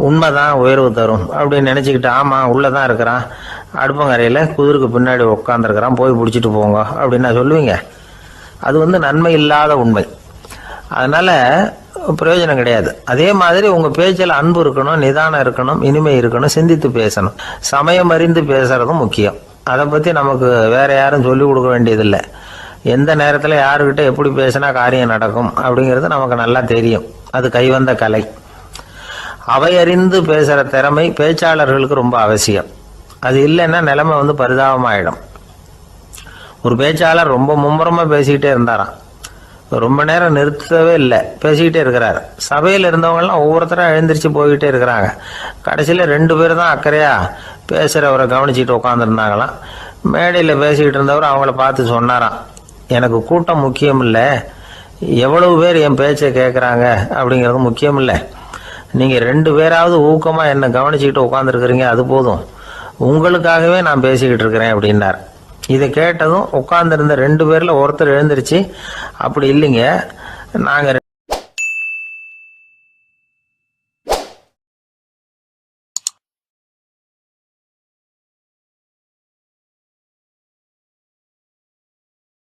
உண்மைதான் உயர்வு தரும் அப்படின்னு நினைச்சுக்கிட்டு ஆமா உள்ளதான் இருக்கிறான், அடுப்பங்கரையில குதிருக்கு பின்னாடி உட்காந்துருக்கிறான், போய் பிடிச்சிட்டு போங்க அப்படின்னு சொல்லுவீங்க. அது நன்மை இல்லாத உண்மை. அதனால பிரயோஜனம் கிடையாது. அதே மாதிரி உங்க பேச்சில் அன்பு இருக்கணும், நிதானம் இருக்கணும், இனிமை இருக்கணும், சிந்தித்து பேசணும், சமயம் அறிந்து பேசுறதும் முக்கியம். அதை பத்தி நமக்கு வேற யாரும் சொல்லிக் கொடுக்க வேண்டியதில்லை. எந்த நேரத்தில் யாருக்கிட்ட எப்படி பேசினா காரியம் நடக்கும் அப்படிங்கிறது நமக்கு நல்லா தெரியும். அது கைவந்த கலை. அவையறிந்து பேசுற திறமை பேச்சாளர்களுக்கு ரொம்ப அவசியம். அது இல்லைன்னா நிலைமை பரிதாபமாயிடும். ஒரு பேச்சாளர் ரொம்ப மும்முரமா பேசிக்கிட்டே இருந்தாராம். ரொம்ப நேரம் நிறுத்தவே இல்லை, பேசிக்கிட்டே இருக்கிறாரு. சபையில் இருந்தவங்க எல்லாம் ஒவ்வொருத்தரும் எழுந்திரிச்சு போய்கிட்டே இருக்கிறாங்க. கடைசியில 2 பேர் தான் அக்கறையா பேசுறவரை கவனிச்சுட்டு உட்காந்துருந்தாங்களாம். மேடையில் பேசிக்கிட்டு இருந்தவர் அவங்கள பார்த்து சொன்னாராம், எனக்கு கூட்டம் முக்கியம் இல்லை, எவ்வளவு பேர் என் பேச்சை கேட்குறாங்க அப்படிங்கிறது முக்கியம் இல்லை. நீங்க 2 பேராவது ஊக்கமா என்னை கவனிச்சுக்கிட்டு உட்காந்துருக்கிறீங்க, அது போதும். உங்களுக்காகவே நான் பேசிக்கிட்டு இருக்கிறேன் அப்படின்னார். இதை கேட்டதும் உட்கார்ந்துருந்த 2 பேர்ல ஒருத்தர் எழுந்திருச்சு, அப்படி இல்லைங்க, நாங்க